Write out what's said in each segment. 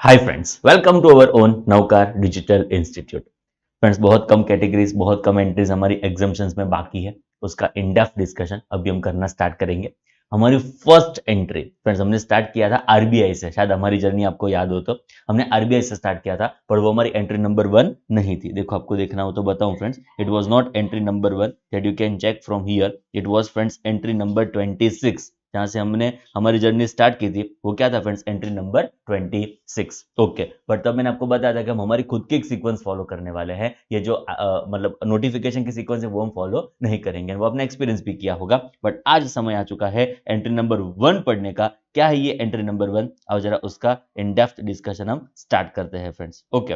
Hi friends, welcome to our own Navkar digital institute. Friends, बहुत कम categories, बहुत कम entries हमारी एग्जामिशंस में बाकी है। उसका इन डेप्थ डिस्कशन अभी हम करना स्टार्ट करेंगे। हमारी फर्स्ट एंट्री फ्रेंड्स हमने स्टार्ट किया था आरबीआई से। शायद हमारी जर्नी आपको याद हो तो हमने आरबीआई से स्टार्ट किया था, पर वो हमारी एंट्री नंबर 1 नहीं थी। देखो, आपको देखना हो तो बताऊं friends, it was not entry number 1 that you can check from here. It was friends entry number 26। जहां से हमने हमारी जर्नी स्टार्ट की थी वो क्या था friends, entry number 26। Okay, but तब मैंने आपको बताया था कि हम हमारी खुद की एक सीक्वेंस फॉलो करने वाले हैं। ये जो मतलब नोटिफिकेशन की सीक्वेंस है वो हम फॉलो नहीं करेंगे। वो अपना एक्सपीरियंस भी किया होगा, बट आज समय आ चुका है एंट्री नंबर 1 पढ़ने का। क्या है ये एंट्री नंबर 1? और जरा उसका इन डेप्थ डिस्कशन हम स्टार्ट करते हैं friends. Okay,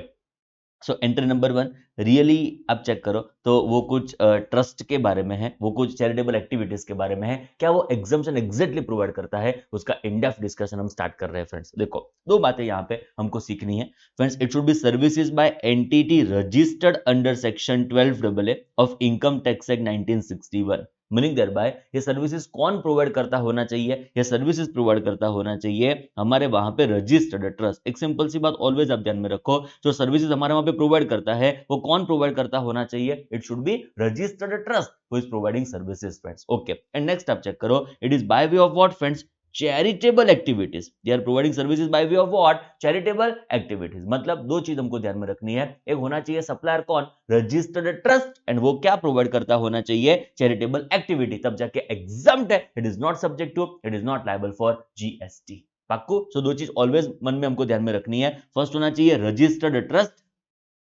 so entry number 1 really आप चेक करो तो वो कुछ ट्रस्ट के बारे में है, वो कुछ चैरिटेबल एक्टिविटीज के बारे में है। क्या वो एग्जाम्पशन एग्जैक्टली प्रोवाइड करता है? उसका इन डेप्थ डिस्कशन हम स्टार्ट कर रहे हैं फ्रेंड्स। देखो, दो बातें यहाँ पे हमको सीखनी है friends. It should be services by entity registered under section 12 of income tax act 1961। Meaning thereby, ये सर्विसेज कौन प्रोवाइड करता होना चाहिए? ये सर्विसेज प्रोवाइड करता होना चाहिए हमारे वहां पे रजिस्टर्ड ट्रस्ट। एक सिंपल सी बात ऑलवेज आप ध्यान में रखो, जो सर्विसेज हमारे वहां पे प्रोवाइड करता है वो कौन प्रोवाइड करता होना चाहिए? It should be registered trust who is providing services friends. Okay, and next आप चेक करो, it is by way of what friends? Charitable activities. They are providing services by way of what? Charitable activities. मतलब दो चीज हमको ध्यान में रखनी है। एक होना चाहिए सप्लायर कौन? Registered trust. एंड वो क्या प्रोवाइड करता होना चाहिए? Charitable activity. तब जाके एग्जम्प्ट है, it is not subject to, it is not liable for GST. पक्को? सो दो चीज ऑलवेज मन में हमको ध्यान में रखनी है। फर्स्ट होना चाहिए रजिस्टर्ड ट्रस्ट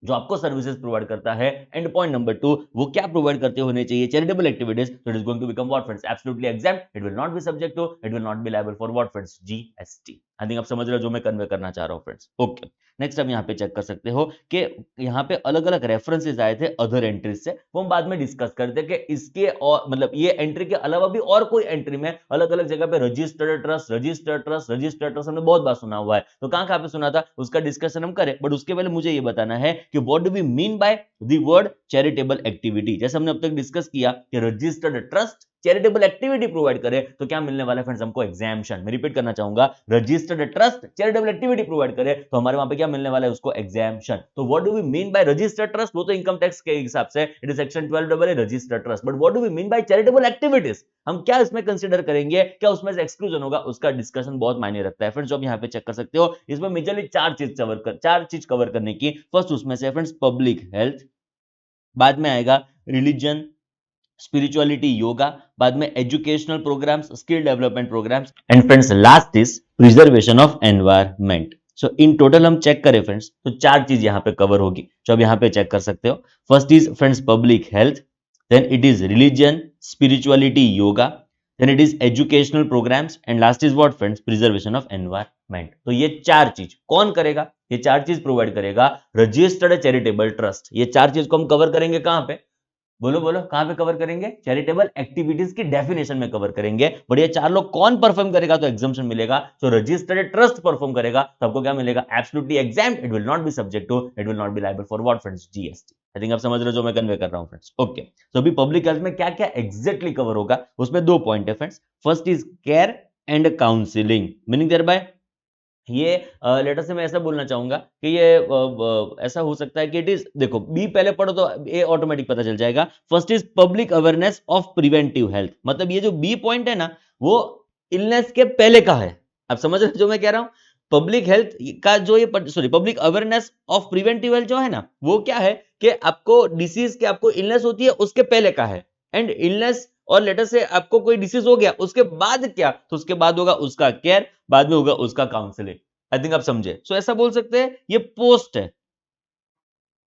जो आपको सर्विसेज प्रोवाइड करता है, एंड पॉइंट नंबर 2, वो क्या प्रोवाइड करते होने चाहिए? Charitable activities. So it is going to become what friends? Absolutely exempt. It will not be subject to, it will not be liable for what friends? GST. I think आप समझ रहे हो जो मैं कन्वे करना चाह रहा हूं फ्रेंड्स। ओके, नेक्स्ट हम यहाँ पे चेक कर सकते हो कि यहाँ पे अलग अलग रेफरेंसेस आए थे अदर एंट्रीज से, वो हम बाद में डिस्कस करते हैं कि इसके और मतलब ये एंट्री के अलावा भी और कोई एंट्री में अलग अलग जगह पे registered trust, registered trust, registered trust हमने बहुत बार सुना हुआ है। तो कहां पे सुना था उसका डिस्कशन हम करें, बट उसके पहले मुझे ये बताना है कि what do we mean by the word charitable activity. जैसे हमने अब तक डिस्कस किया कि registered trust charitable activity provide करे तो क्या मिलने वाला है फ्रेंड्स? हमको एग्जाम्पशन। मैं रिपीट करना चाहूंगा, registered trust charitable activity provide करे तो हमारे वहां पे क्या मिलने वाला है? उसको एग्जाम्पशन। तो what do we mean by registered trust? वो तो इनकम टैक्स के हिसाब से it is section 12 registered trust. But what do we mean by charitable activities? हम क्या इसमें कंसीडर करेंगे? क्या उसमें से एक्सक्लूजन होगा? उसका डिस्कशन बहुत मायने रखता है फ्रेंड्स। जो आप यहाँ पे चेक कर सकते हो, इसमें मेजरली चार चीज कवर करने की। फर्स्ट उसमें से फ्रेंड्स पब्लिक हेल्थ, बाद में आएगा रिलीजन, स्पिरिचुअलिटी, योगा, बाद में educational programmes, skill development programmes, and friends last is preservation of environment. So in total हम चेक करें फ्रेंड्स तो चार चीज यहां पे कवर होगी जो आप यहां पे चेक कर सकते हो। First is friends public health, then it is religion, spirituality, yoga, then it is educational programmes, and last is what friends? Preservation of environment. तो ये चार चीज कौन करेगा? ये चार चीज प्रोवाइड करेगा रजिस्टर्ड चैरिटेबल ट्रस्ट। ये चार चीज को हम कवर करेंगे कहां पे? बोलो बोलो, कहां पे कवर करेंगे? चैरिटेबल एक्टिविटीज की डेफिनेशन में कवर करेंगे। बट ये चार लोग कौन परफॉर्म करेगा तो एग्जाम्पशन मिलेगा। तो रजिस्टर्ड ट्रस्ट परफॉर्म करेगा तो आपको क्या मिलेगा? Absolutely exempt. It will not be subject to, it will not be liable for what friends? GST. I think आप समझ रहे हो जो मैं कन्वे कर रहा हूं फ्रेंड्स। ओके, तो अभी पब्लिक हेल्थ में क्या क्या एग्जैक्टली कवर होगा उसमें दो पॉइंट है friends. First is care and counselling. Meaning thereby, ये लेटर से मैं ऐसा बोलना चाहूंगा कि ये ऐसा हो सकता है कि इट इज, देखो बी पहले पढ़ो तो ये ऑटोमेटिक पता चल जाएगा। First is public awareness of preventive health. मतलब ये जो बी पॉइंट है ना, वो इलनेस के पहले का है। आप समझ रहे हो जो मैं कह रहा हूं? पब्लिक हेल्थ का जो ये sorry public awareness of preventive health जो है ना, वो क्या है कि आपको डिसीज के आपको इलनेस होती है उसके पहले का है। एंड इलनेस और लेटर से आपको कोई डिसीज हो गया उसके बाद क्या, तो उसके बाद होगा उसका केयर, बाद में होगा उसका काउंसलिंग। आई थिंक आप समझे। सो ऐसा बोल सकते हैं ये पोस्ट है,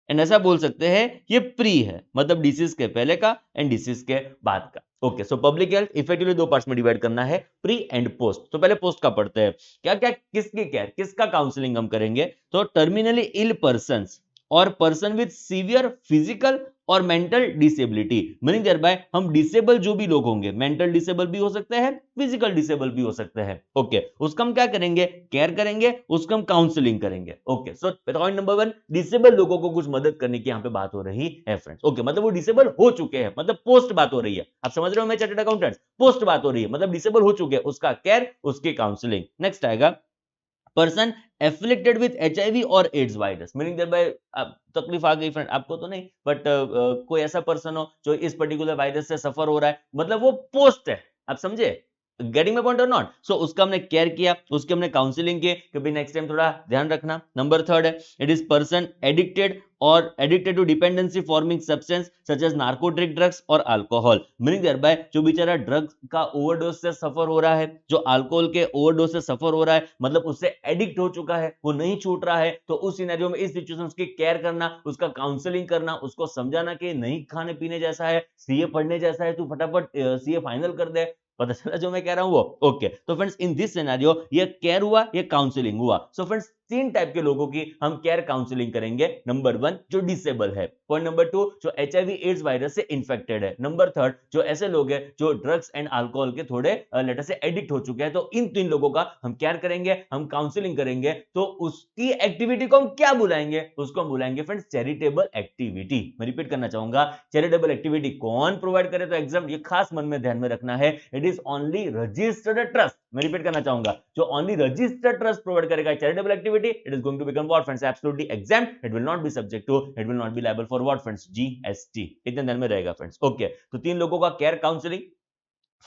एंड ऐसा बोल सकते हैं ये प्री है। मतलब डिसीज के पहले का एंड डिसीज के बाद का। Okay, so public health effectively दो पार्ट्स में डिवाइड करना है, प्री एंड पोस्ट। तो पहले पोस्ट का पढ़ते हैं। क्या क्या किसकी केयर, किसका काउंसलिंग हम करेंगे? तो टर्मिनली इल पर्सन और पर्सन विद सीवियर फिजिकल और mental disability. Meaning thereby, हम डिसेबल जो भी लोग होंगे, मेंटल डिसेबल भी हो सकते हैं, फिजिकल डिसेबल भी हो सकते हैं। ओके, उसका हम क्या करेंगे? केयर करेंगे, उसका हम काउंसलिंग करेंगे। Okay, so point number 1, disable लोगों को कुछ मदद करने की यहां पे बात हो रही है फ्रेंड्स। ओके, मतलब वो डिसेबल हो चुके हैं, मतलब पोस्ट बात हो रही है। आप समझ रहे हो मैं चार्टर्ड अकाउंटेंट? पोस्ट बात हो रही है, मतलब डिसेबल हो चुके हैं, उसका केयर, उसकी काउंसलिंग। नेक्स्ट आएगा पर्सन एफ्लिक्टेड विथ HIV और AIDS virus, meaning that bye तकलीफ आ गई फ्रेंड, आपको तो नहीं बट कोई ऐसा पर्सन हो जो इस पर्टिकुलर वायरस से सफर हो रहा है, मतलब वो पोस्ट है, आप समझे, गेटिंग माय पॉइंट और नॉट। सो उसका हमने केयर किया, उसके हमने काउंसलिंग की कि भाई नेक्स्ट टाइम थोड़ा ध्यान रखना। नंबर थर्ड है, it is person addicted to dependency forming substance such as narcotic drugs और अल्कोहल, मीनिंग देयर बाय जो बेचारा ड्रग्स का ओवरडोज से सफर हो रहा है, जो अल्कोहल के ओवरडोज से सफर हो रहा है, मतलब उससे एडिक्ट हो चुका है, वो नहीं छूट रहा है, तो उस सिनेरियो में इस सिचुएशन उसकी केयर करना, उसका काउंसलिंग करना, उसको समझाना कि नहीं खाने पीने जैसा है, सीए पढ़ने जैसा है, तू फटाफट सीए फाइनल कर दे। पता चला जो मैं कह रहा हूं वो? ओके, तो फ्रेंड्स इन दिस सिनेरियो ये केयर हुआ, ये काउंसलिंग हुआ। सो फ्रेंड्स तीन टाइप के लोगों की हम केयर काउंसलिंग करेंगे। नंबर 1 जो डिसेबल है, पॉइंट नंबर 2 जो HIV एड्स वायरस से इन्फेक्टेड है, नंबर 3 जो ऐसे लोग हैं जो ड्रग्स एंड अल्कोहल के थोड़े लेटर से एडिक्ट हो चुके हैं। तो इन तीन लोगों का हम केयर करेंगे, हम काउंसलिंग करेंगे। तो उसकी एक्टिविटी को हम क्या बुलाएंगे? उसको हम बुलाएंगे फ्रेंड्स चैरिटेबल एक्टिविटी। मैं रिपीट करना चाहूंगा, चैरिटेबल एक्टिविटी कौन प्रोवाइड करे? तो एग्जाम ये खास मन में ध्यान में रखना है, it is only registered trust. मैं रिपीट करना चाहूंगा, जो ओनली रजिस्टर्ड ट्रस्ट प्रोवाइड करेगा charitable activity, it is going to become what friends? Absolutely exempt. It will not be subject to, it will not be liable for what friends? GST. इतने ध्यान में रहेगा friends. Okay, तो तीन लोगों का care counselling,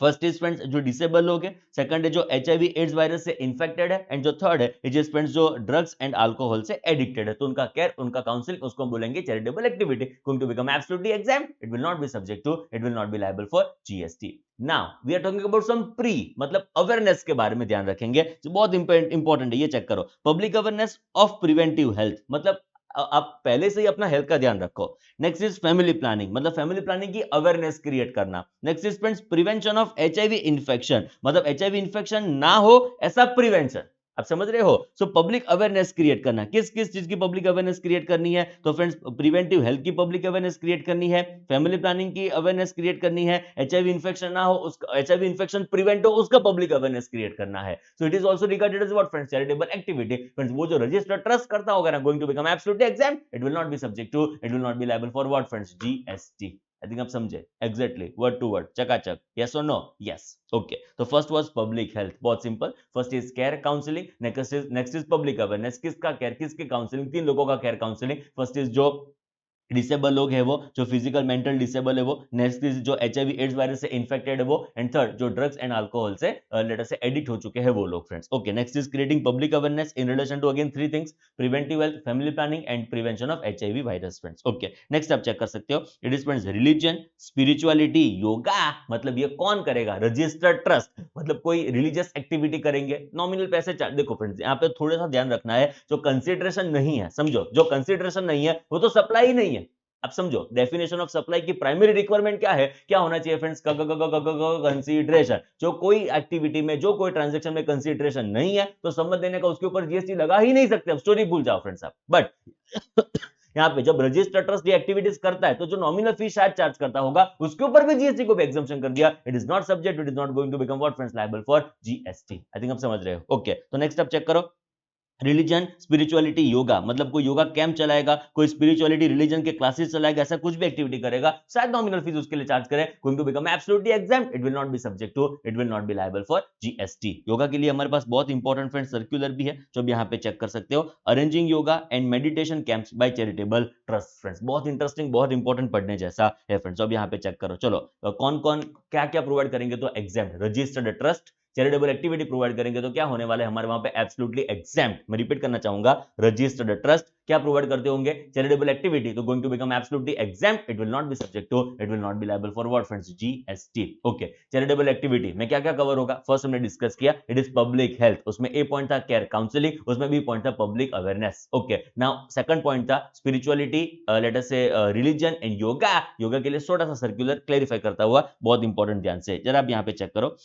first is friends जो disable लोग हैं, सेकंड है जो HIV एड्स वायरस से इन्फेक्टेड है, एंड जो थर्ड है इट इज फ्रेंड्स जो ड्रग्स एंड अल्कोहल से एडिक्टेड है। तो उनका केयर, उनका काउंसलिंग, उसको हम बोलेंगे charitable activity, going to become absolutely exempt, it will not be subject to, it will not be liable for GST। Now we are talking about some pre, मतलब awareness के बारे में ध्यान रखेंगे, जो बहुत इंपॉर्टेंट है, ये चेक करो। Public awareness of preventive health, मतलब आप पहले से ही अपना हेल्थ का ध्यान रखो। नेक्स्ट इज फैमिली प्लानिंग, मतलब फैमिली प्लानिंग की अवेयरनेस क्रिएट करना। Next is friends prevention of HIV infection, मतलब HIV इन्फेक्शन ना हो ऐसा प्रिवेंशन, आप समझ रहे हो? सो पब्लिक अवेयरनेस क्रिएट करना, किस किस चीज की पब्लिक अवेयरनेस क्रिएट करनी है? तो फ्रेंड्स प्रिवेंटिव हेल्थ की पब्लिक अवेयरनेस क्रिएट करनी है, फैमिली प्लानिंग की अवेयरनेस क्रिएट करनी है, HIV इन्फेक्शन ना हो उसका, HIV इन्फेक्शन प्रिवेंट हो उसका पब्लिक अवेयरनेस क्रिएट करना है। So it is also regarded as what friends? Charitable activity. Friends वो जो रजिस्टर्ड ट्रस्ट करता होगा ना, going to become absolutely exempt, it will not be subject to, it will not be liable for what friends? GST। I think आप समझे exactly word to word, चकाचक, yes और no? Yes. Okay, तो first was public health, बहुत simple. First is care counselling, next is public awareness, किसका care, किसके counselling? तीन लोगों का केयर काउंसलिंग। फर्स्ट इज जो डिसेबल लोग है वो, जो फिजिकल मेंटल डिसेबल है वो, नेक्स्ट इज जो HIV एड्स वायरस से इन्फेक्टेड है वो, एंड थर्ड जो ड्रग्स एंड अल्कोहल से लेटर से एडिक्ट हो चुके हैं वो लोग friends. Okay, next is creating public awareness in relation to again three things, preventive health, family planning and prevention of HIV virus friends. Okay, next आप चेक कर सकते हो, it is friends religion, spirituality, yoga, मतलब ये कौन करेगा? Registered trust, मतलब कोई रिलीजियस एक्टिविटी करेंगे, नॉमिनल पैसे चार्ज। देखो फ्रेंड्स यहाँ पे थोड़ा सा ध्यान रखना है, जो कंसिडरेशन नहीं है, समझो जो कंसिडरेशन नहीं है वो तो सप्लाई ही नहीं है। अब समझो डेफिनेशन ऑफ सप्लाई की प्राइमरी रिक्वायरमेंट क्या है, क्या होना चाहिए फ्रेंड्स? कंसीडरेशन। जो कोई एक्टिविटी में, जो कोई ट्रांजैक्शन में कंसीडरेशन नहीं है तो सम्मत देने का उसके ऊपर GST लगा ही नहीं सकते। अब स्टोरी भूल जाओ फ्रेंड्स आप। बट यहाँ पे जब रजिस्टर्ड ट्रस्ट ये एक्टिविटीज करता है तो जो नॉमिनल फी शायद चार्ज करता होगा उसके ऊपर भी GST को भी एग्जम्पशन कर दिया। It is not subject, it is not going to become what friends? Liable for GST। I think आप समझ रहे हो। ओके, तो नेक्स्ट आप चेक करो, रिलीजन, स्पिरिचुअलिटी, योगा, मतलब कोई योगा कैंप चलाएगा, कोई स्पिरिचुअलिटी रिलीजन के क्लासेस चलाएगा, ऐसा कुछ भी एक्टिविटी करेगा, शायद नॉमिनल फीस उसके लिए चार्ज करे, going to become absolutely exempt, it will not be subject to, it will not be liable for GST। Yoga के लिए हमारे पास बहुत इंपॉर्टेंट फ्रेंड सर्कुलर भी है जो आप यहाँ पे चेक कर सकते हो, arranging yoga and meditation camps by charitable trust friends. बहुत इंटरेस्टिंग, बहुत इंपॉर्टेंट पढ़ने जैसा है फ्रेंड्स। अब यहाँ पे चेक करो, चलो कौन कौन क्या क्या प्रोवाइड करेंगे? तो exempt, registered trust, charitable activity provide करेंगे तो क्या होने वाला है हमारे वहां पे? Absolutely exempt. मैं रिपीट करना चाहूंगा, रजिस्टर्ड ट्रस्ट क्या प्रोवाइड करते होंगे? चैरिटेबल एक्टिविटी, तो going to become absolutely exempt, it will not be subject to, it will not be liable for what friends? GST। Okay, charitable activity में क्या क्या कवर होगा? फर्स्ट हमने डिस्कस किया, इट इज पब्लिक हेल्थ, उसमें ए point था care counselling, उसमें B point था public awareness. Okay, now second point था स्पिरिचुअलिटी, लेट अस से रिलीजन एंड योगा। योगा के लिए छोटा सा सर्कुलर क्लैरिफाई करता हुआ, बहुत इंपॉर्टेंट, ध्यान से जरा आप यहाँ पे चेक करो,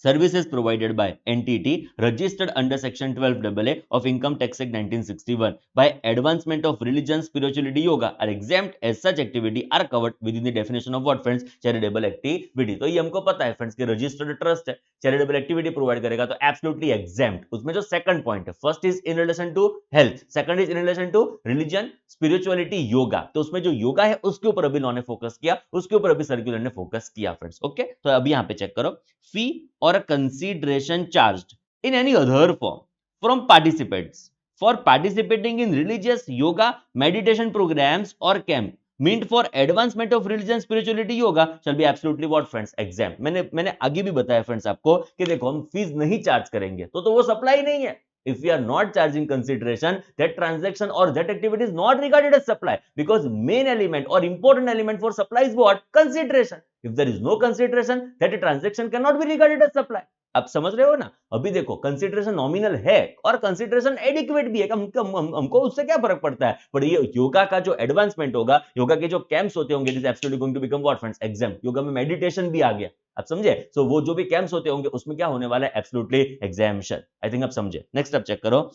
services provided by entity registered under section 12AA of income tax act 1961 by advancement of religion, spirituality, yoga are exempt as such activity are covered within the definition of what friends? charitable activity। तो ये हमको पता है friends कि registered trust है, charitable activity provide करेगा तो absolutely exempt. उसमें जो सेकंड पॉइंट है, first is in relation to health, second is in relation to religion, spirituality, yoga, तो उसमें जो योगा है उसके ऊपर अभी लॉ ने फोकस किया, उसके ऊपर अभी सर्कुलर ने फोकस किया फ्रेंड्स। ओके, तो अभी यहाँ पे चेक करो, फी or a consideration charged in any other form from participants for participating in religious yoga meditation programs or camp meant for advancement of religion spirituality yoga shall be absolutely what friends exempt। मैंने आगे भी बताया friends आपको कि देखो हम fees नहीं charge करेंगे तो वो सप्लाई नहीं है। If we are not charging consideration, that transaction or that activity is not regarded as supply because main element or important element for supply is what? Consideration. If there is no consideration, that transaction cannot be regarded as supply. आप समझ रहे हो ना? अभी देखो consideration nominal है और consideration adequate भी है। हमको उससे क्या फर्क पड़ता है? पर ये योगा का जो एडवांसमेंट होगा, योगा के जो कैंप्स होते होंगे, it is absolutely going to become what friends? Exempt. Yoga में मेडिटेशन भी आ गया, आप समझे? सो वो जो भी कैंप्स होते होंगे उसमें क्या होने वाला है? Absolutely exemption. आई थिंक आप समझे। नेक्स्ट आप चेक करो,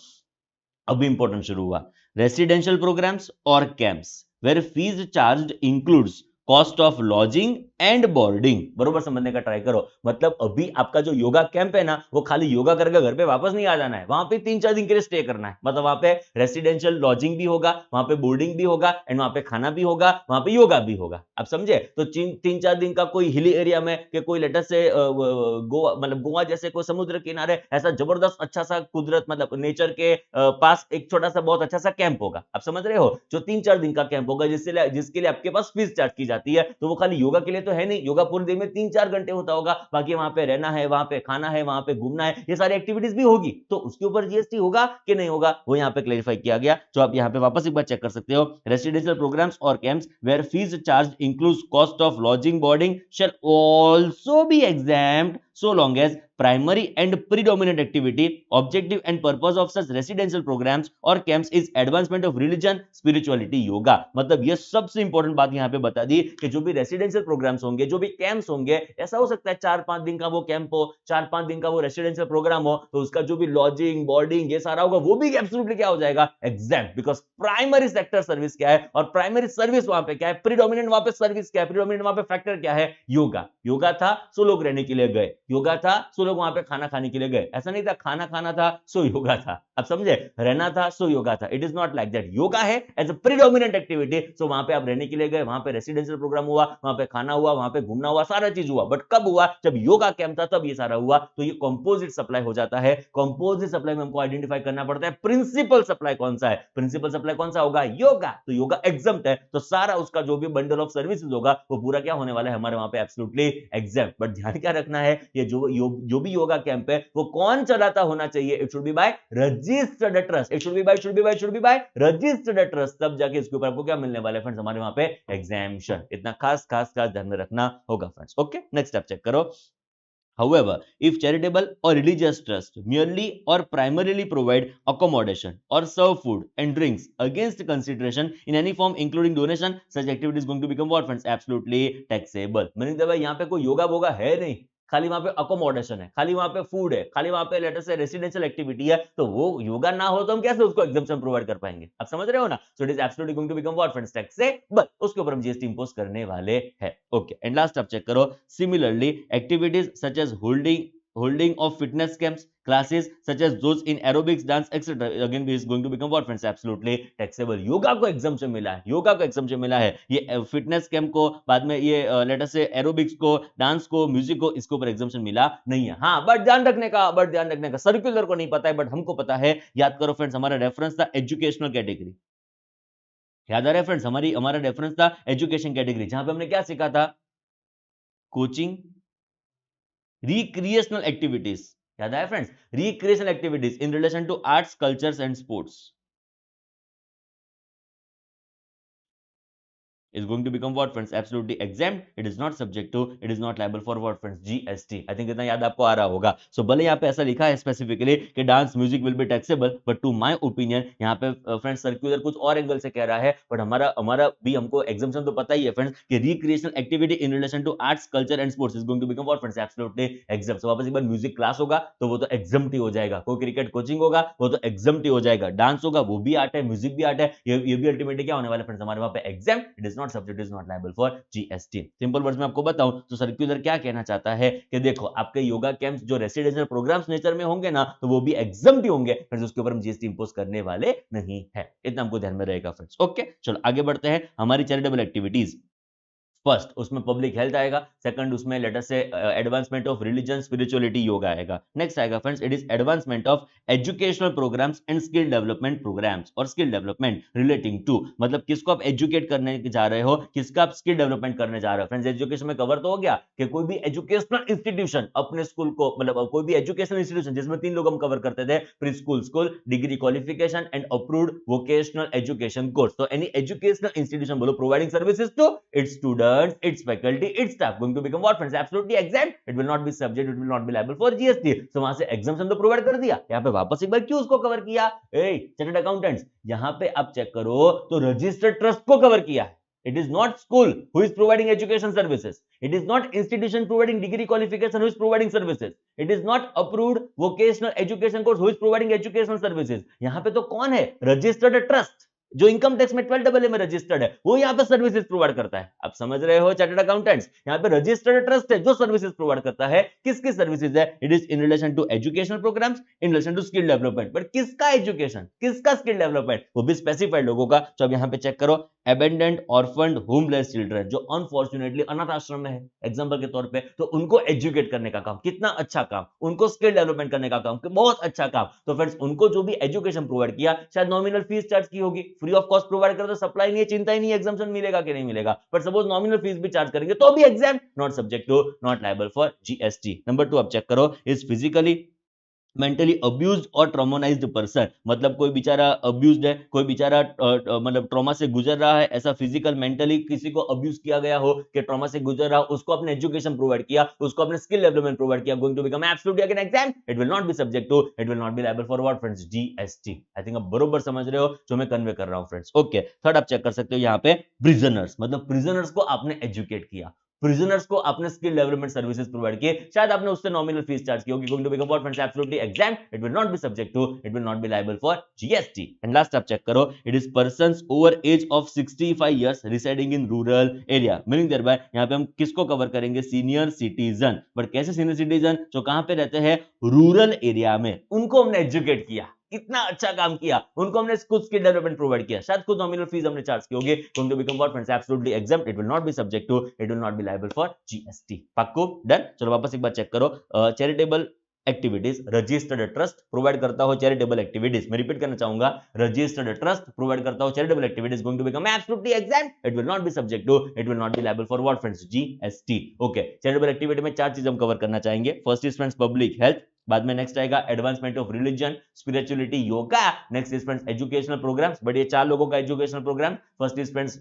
अभी इंपॉर्टेंट शुरू हुआ। रेसिडेंशियल प्रोग्राम्स और camps where fees charged includes cost of lodging and boarding. बरोबर समझने का ट्राई करो। मतलब अभी आपका जो योगा कैंप है ना, वो खाली योगा करके घर पे वापस नहीं आ जाना है, वहां पे 3-4 दिन के लिए स्टे करना है। मतलब वहां पे रेसिडेंशियल लॉजिंग भी होगा, वहां पे बोर्डिंग भी होगा एंड वहां पे खाना भी होगा, वहां पे योगा भी होगा। आप समझे? तो 3-4 दिन का कोई हिली एरिया में कि कोई लेटर से गोवा, मतलब गोवा जैसे कोई समुद्र किनारे ऐसा जबरदस्त अच्छा सा कुदरत मतलब नेचर के पास एक छोटा सा बहुत अच्छा सा कैंप होगा। आप समझ रहे हो? जो 3-4 दिन का कैंप होगा जिसके लिए आपके पास फीस चार्ज की जाती है। तो वो खाली योगा के लिए तो है नहीं, योगा पूरे दिन में 3-4 घंटे होता होगा, बाकी वहां पे रहना है, वहां पे खाना है, वहां पे घूमना है, ये सारी एक्टिविटीज भी होगी। तो उसके ऊपर जीएसटी होगा कि नहीं होगा, वो यहाँ पे क्लेरिफाई किया गया। जो आप यहाँ पे वापस एक बार चेक कर सकते हो। रेसिडेंशियल प्रोग्राम्स और camps where fees charge includes cost of lodging boarding shall also be exempt so long as primary and predominant activity, objective and purpose of such residential programs or camps is advancement of religion, spirituality, yoga। मतलब ये सबसे important बात यहाँ पे बता दी कि जो भी रेसिडेंशियल प्रोग्राम्स होंगे, जो भी कैंप्स होंगे, ऐसा हो सकता है 4-5 दिन का वो कैंप हो, 4-5 दिन का वो रेसिडेंशियल प्रोग्राम हो, तो उसका जो भी लॉजिंग बोर्डिंग ये सारा होगा वो भी एब्सोल्युटली क्या हो जाएगा? एग्जैम्प्ट। बिकॉज प्राइमरी सेक्टर सर्विस क्या है और प्राइमरी सर्विस वहां पे क्या है, प्रीडोमिनेंट वहां पे सर्विस क्या है, प्रीडोमिनेंट वहां पे फैक्टर क्या है? योगा। योगा था सो लोग रहने के लिए गए, योगा था सो लोग वहां पे खाना खाने के लिए गए। ऐसा नहीं था खाना खाना था सो योगा था, आप समझे? रहना था सो योगा था। It is not like that. Yoga है एज अ प्रीडोमिनेंट एक्टिविटी, सो वहां पे आप रहने के लिए गए, वहां पे रेसिडेंशियल प्रोग्राम हुआ, वहां पे खाना हुआ, वहां पे घूमना हुआ, सारा चीज हुआ। बट कब हुआ? जब योगा कैंप था तब ये सारा हुआ। तो ये कंपोजिट सप्लाई हो जाता है। कंपोजिट सप्लाई में हमको आइडेंटिफाई करना पड़ता है प्रिंसिपल सप्लाई कौन सा है। प्रिंसिपल सप्लाई कौन सा होगा? योगा। तो योगा एग्जम्प्ट है, तो सारा उसका जो भी बंडल ऑफ सर्विसेज होगा वो पूरा क्या होने वाला है? हमारे वहां पे एब्सोल्युटली एग्जम्प्ट। बट ध्यान क्या रखना है, ये जो भी योगा कैंप है वो कौन चलाता होना चाहिए? It should B bye registered trust. It should B bye registered trust. तब जाके इसके ऊपर आपको क्या मिलने वाला है फ्रेंड्स? हमारे वहां पे एग्जाम्पशन। इतना खास खास खास ध्यान में रखना होगा फ्रेंड्स। ओके, नेक्स्ट आप चेक करो। However, if charitable or religious trust merely or primarily provide accommodation or serve food and drinks against consideration in any form including donation, such activity is going to become what friends? Absolutely taxable। मैंने भाई यहाँ पे कोई योगा बोगा है नहीं, खाली वहां पे अकोमोडेशन है, खाली वहां पे फूड है, खाली वहां पे लेटर से रेसिडेंशियल एक्टिविटी है, तो वो योगा ना हो तो हम कैसे उसको एग्जम्पशन प्रोवाइड कर पाएंगे? आप समझ रहे हो ना? So it is absolutely going to become what friends? Taxable. उसके ऊपर हम जीएसटी इंपोज करने वाले हैं। ओके, एंड लास्ट आप चेक करो। Similarly activities such as holding of fitness camps, classes such as those in aerobics, dance, etc. Again, this is going to become what friends? Absolutely taxable। Yoga को exemption मिला है, योगा को exemption मिला है। ये fitness camp को, बाद में ये लेटर से एरोबिक्स को, डांस को, म्यूजिक को, इसके ऊपर एग्जम्पशन मिला नहीं है। हाँ, बट ध्यान रखने का सर्कुलर को नहीं पता है बट हमको पता है। याद करो फ्रेंड्स, हमारा रेफरेंस था एजुकेशनल कैटेगरी। याद आ रहा है फ्रेंड्स? हमारा रेफरेंस था एजुकेशन कैटेगरी, जहां पे हमने क्या सीखा था? Coaching, recreational activities। याद आया friends? recreational activities in relation to arts, cultures and sports is going to become what friends? Absolutely exempt। it is not subject to, it is not liable for what friends? GST। I think इतना याद आपको आ रहा होगा। सो भले यहाँ पे ऐसा लिखा है स्पेसिफिकली कि dance music will be taxable, but to my opinion यहाँ पे फ्रेंड्स सर्कुलर कुछ और एंगल से कह रहा है। बट हमारा भी हमको एग्जाम्पशन तो पता ही है फ्रेंड्स कि recreational activity in relation to arts, culture and sports is going to become what friends? Absolutely exempt. So वापस एक बार म्यूजिक क्लास होगा तो वो तो एग्जम्प्ट ही हो जाएगा, कोई क्रिकेट कोचिंग होगा वो तो एग्जम्प्ट ही हो जाएगा, डांस होगा वो भी आर्ट है, म्यूजिक भी आर्ट है, ये भी अल्टीमेटली क्या होने वाला है फ्रेंड्स? हमारे वहां पे exempt. It is not subject, is not liable for GST. Simple words में आपको बताऊं तो सर्कुलर क्या कहना चाहता है कि देखो आपके योगा कैंप्स जो रेसिडेंशियल प्रोग्राम्स नेचर में होंगे ना, तो वो भी एग्जम्प्ट ही होंगे फ्रेंड्स, उसके ऊपर हम जीएसटी इंपोज करने वाले नहीं है। इतना हमको ध्यान में रहेगा फ्रेंड्स। ओके, चलो आगे बढ़ते हैं। हमारी चैरिटेबल एक्टिविटीज फर्स्ट उसमें पब्लिक हेल्थ आएगा, सेकंड उसमें लेटर से advancement of religion spirituality yoga आएगा। नेक्स्ट आएगा friends it is advancement of educational programmes and skill development programmes और स्किल डेवलपमेंट रिलेटिंग टू, मतलब किसको आप एजुकेट करने जा रहे हो, किसका आप स्किल डेवलपमेंट करने जा रहे हो। फ्रेंड्स एजुकेशन में कवर तो हो गया कि कोई भी एजुकेशनल इंस्टीट्यूशन अपने स्कूल को, मतलब कोई भी एजुकेशनल इंस्टीट्यूशन, जिसमें 3 लोग हम कवर करते थे, pre school, school, degree qualification and approved vocational education course. तो एनी एजुकेशनल इंस्टीट्यूशन बोलो providing services to its students, its faculty, its staff going to become what friends? Absolutely exempt. It will not be subject, it will not be liable for GST. So वहां से exemption तो provide कर दिया, यहाँ पे वापस एक बार क्यों उसको कवर किया? चार्टर्ड अकाउंटेंट्स, यहाँ पे आप चेक करो तो रजिस्टर्ड ट्रस्ट को कवर किया है। It is not school who is providing education services. It is not institution providing degree qualification who is providing services. It is not approved vocational education course who is providing educational services. यहाँ पे तो कौन है? Registered trust, जो income tax में 12AA में registered है, वो यहाँ पे सर्विसेज प्रोवाइड करता है। आप समझ रहे हो चार्टर्ड अकाउंटेंट्स, यहाँ पे रजिस्टर्ड ट्रस्ट है जो सर्विसेज प्रोवाइड करता है। किसकी सर्विसेज है? It is in relation to educational programmes, in relation to skill development. But किसका एजुकेशन, किसका स्किल डेवलपमेंट, वो भी स्पेसिफाइड लोगों का। तो अब यहाँ पे चेक करो, एबेंडेंट ऑर्फन्ड होमलेस चिल्ड्रन, जो अनफॉर्चुनेटली अनाथ आश्रम में है एग्जांपल के तौर पे, तो उनको एजुकेट करने का काम, कितना अच्छा काम, उनको स्किल डेवलपमेंट करने का काम, बहुत अच्छा काम। तो फ्रेंड्स उनको जो भी एजुकेशन प्रोवाइड किया, शायद नॉमिनल फीस चार्ज की होगी, फ्री ऑफ कॉस्ट प्रोवाइड कर, तो सप्लाई नहीं है, चिंता ही नहीं है एग्जाम्पशन मिलेगा कि नहीं मिलेगा। बट सपोज नॉमिनल फीस भी चार्ज करेंगे तो भी exam, not subject to, not liable for GST. Number 2 आप चेक करो, इज फिजिकली मेंटली अब्यूज्ड और ट्रॉमानाइज्ड पर्सन, मतलब कोई बेचारा अब्यूज्ड है, कोई बेचारा मतलब ट्रॉमा से गुजर रहा है, ऐसा फिजिकल मेंटली किसी को अब्यूज किया गया हो, कि ट्रॉमा से गुजर रहा हो, उसको अपने एजुकेशन प्रोवाइड किया, उसको अपने स्किल डेवलपमेंट प्रोवाइड किया, going to become absolutely again exam, it will not be subject to, it will not be liable for what friends? GST. I think आप बरोबर समझ रहे हो जो मैं कन्वे कर रहा हूं फ्रेंड्स। ओके, थर्ड आप चेक कर सकते हो यहाँ पे प्रिजनर्स, मतलब प्रिजनर्स को आपने एजुकेट किया, प्रिजनर्स को आपने स्किल डेवलपमेंट सर्विसेज प्रोवाइड किए, शायद आपने उससे नॉमिनल फीस चार्ज की होगी, going to become what friends? Absolutely exam, it will not be subject to, it will not be liable for GST. And last आप चेक करो, it is persons over age of 65 years residing in rural area, meaning thereby यहाँ पे हम किसको cover करेंगे? Senior citizen. But कैसे senior citizen? जो कहां पे रहते हैं? रूरल एरिया में, उनको हमने एजुकेट किया, कितना अच्छा काम किया, उनको हमने कुछ स्किल डेवलपमेंट प्रोवाइड किया, शायद कुछ नॉमिनल फीस हमने चार्ज की होगी, going to become what friends? Absolutely exempt, it will not be subject to, it will not be liable for GST. पक्को? डन। चलो वापस एक बार चेक करो, charitable activities, registered trust provide करता हो चैरिटेबल एक्टिविटीज, मैं रिपीट करना चाहूंगा, रजिस्टर्ड ट्रस्ट प्रोवाइड करता हो charitable activities, going to become absolutely exempt, it will not be subject to, it will not be liable for what friends? GST. Okay, charitable activity में 4 चीज हम cover करना चाहेंगे। First is friends public health, बाद में next आएगा advancement of religion spirituality yoga, next is friends educational programmes, but ये 4 लोगों का educational programme. First is friends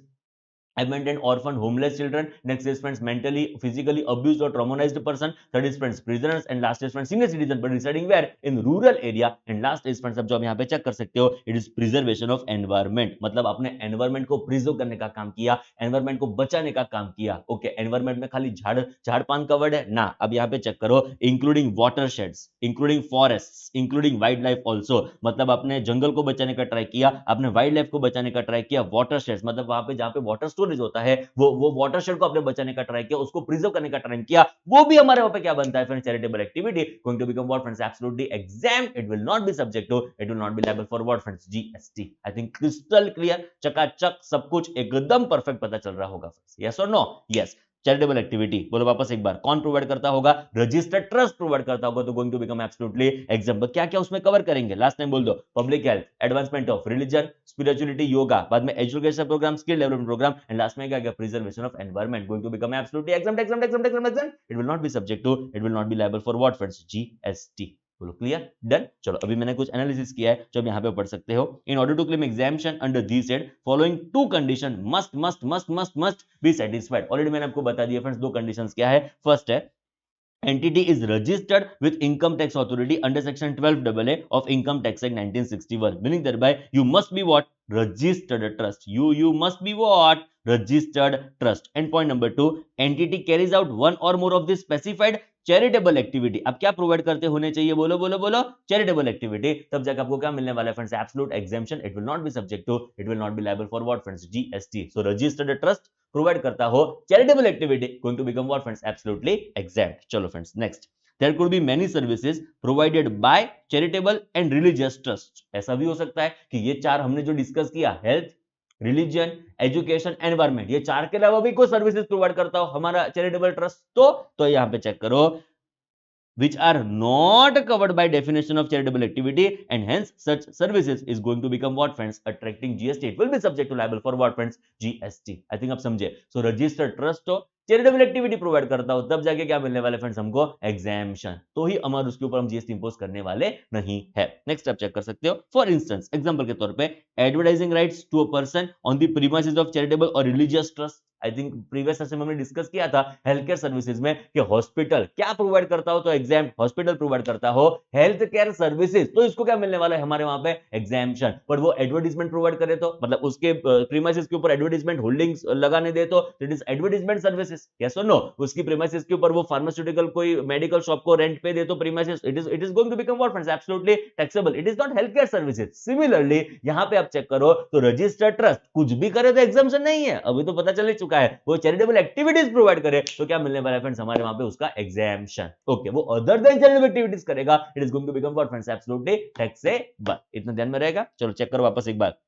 abandoned orphan homeless children, next is friends mentally physically abused or traumatized person, third is friends prisoners, and last is friends senior citizen but residing where? In rural area, and last is friends अब जो आप यहाँ पे check कर सकते हो, it is preservation of environment, मतलब अपने environment को preserve करने का काम किया, environment को बचाने का काम किया। ओके, environment में खाली झाड़ पान कवर्ड है ना, अब यहाँ पे चेक करो, including watersheds, including forests, including wildlife also, मतलब अपने जंगल को बचाने का ट्राई किया, अपने वाइल्ड लाइफ को बचाने का ट्राई किया, watersheds मतलब वहां पे जहाँ पे वाटर होता है, वो वाटरशेड को आपने बचाने का ट्राई किया, उसको प्रिजर्व करने का ट्राई किया, वो भी हमारे वहां पे क्या बनता है friends? Charitable activity, going to become what friends? Absolutely exempt, it will not be subject to, it will not be liable for what friends? GST. I think crystal clear, चकाचक सब कुछ एकदम परफेक्ट पता चल रहा होगा फ्रेंड्स, यस और no? Yes. Charitable activity बोलो वापस एक बार, कौन प्रोवाइड करता होगा? रजिस्टर्ड ट्रस्ट प्रोवाइड करता होगा, तो going to become absolutely example. क्या क्या उसमें कवर करेंगे? लास्ट टाइम बोल दो, public health, advancement of religion spirituality yoga, बाद में education programme, skill development programme, and last में क्या गया? Preservation of environment, going to become absolutely exempt, it will not be subject to, it will not be liable for what friends? GST. बोलो clear? Done. चलो अभी मैंने कुछ analysis किया है जो आप यहाँ पे पढ़ सकते हो। In order to claim exemption under this said following 2 condition must be satisfied. Already मैंने आपको बता दिया फ्रेंड्स 2 कंडीशंस क्या है। फर्स्ट है entity is registered with income tax authority under section 12AA of income tax act 1961, meaning thereby you must be what? Registered trust. You must be what? Registered trust. And point number 2, entity carries out one or more of this specified charitable activity. अब क्या provide करते होने चाहिए? बोलो बोलो बोलो, charitable activity. तब जाकर आपको क्या मिलने वाला है friends? Absolute exemption, it will not be subject to, it will not be liable for what friends? GST. So registered trust provide करता हो charitable activity, going to become what friends? Absolutely exempt. चलो friends next, there could be many services provided by charitable and religious trust. ऐसा भी हो सकता है कि ये 4 हमने जो डिस्कस किया, हेल्थ, रिलीजन, एजुकेशन, एनवायरमेंट, ये चार के अलावा भी कोई सर्विसेज प्रोवाइड करता हो हमारा चैरिटेबल ट्रस्ट तो यहां पे चेक करो, which are not covered by definition of charitable activity, and hence such services is going to become what friends, attracting GST, it will be subject to liable for what friends, GST. I think आप समझे. So registered trust हो, charitable activity provide करता हो, तब जाके क्या मिलने वाले फ्रेंड्स हमको, एग्जाम्पशन, तो ही अमर उसके ऊपर हम जीएसटी इंपोज करने वाले नहीं है. नेक्स्ट आप चेक कर सकते हो, फॉर इंस्टेंस एग्जांपल के तौर पे, advertising rights to a person on the premises of charitable और religious trust. I think previous session में हमने डिस्कस किया था हेल्थ केयर सर्विसेज में कि हॉस्पिटल क्या प्रोवाइड करता हो, तो एग्जाम हॉस्पिटल प्रोवाइड करता हो हेल्थ केयर सर्विसेज, तो इसको क्या मिलने वाला है हमारे वहां पे, एग्जाम्पशन. पर वो एडवर्टाइजमेंट प्रोवाइड करे तो मतलब उसके प्रीमाइसेस के ऊपर एडवर्टाइजमेंट होल्डिंग्स लगाने दे तो it is advertisement services, yes और नो. उसकी प्रीमाइसेस के ऊपर वो फार्मास्यूटिकल कोई मेडिकल शॉप को रेंट पे दे तो premises it is going to become what friends, absolutely taxable. It is not health care services. Similarly यहां पे आप चेक करो तो रजिस्टर्ड ट्रस्ट कुछ भी करे तो एग्जाम्पशन नहीं है, अभी तो पता चल ही चुका है. वो चैरिटेबल एक्टिविटीज प्रोवाइड करे तो क्या मिलने वाला है फ्रेंड्स हमारे वहां पे, उसका एग्जाम्पशन. ओके, वो अदर देन चैरिटेबल एक्टिविटीज करेगा, it is going to become what friends, absolutely taxable. इतना ध्यान में रहेगा. चलो चेक करो वापस एक बार.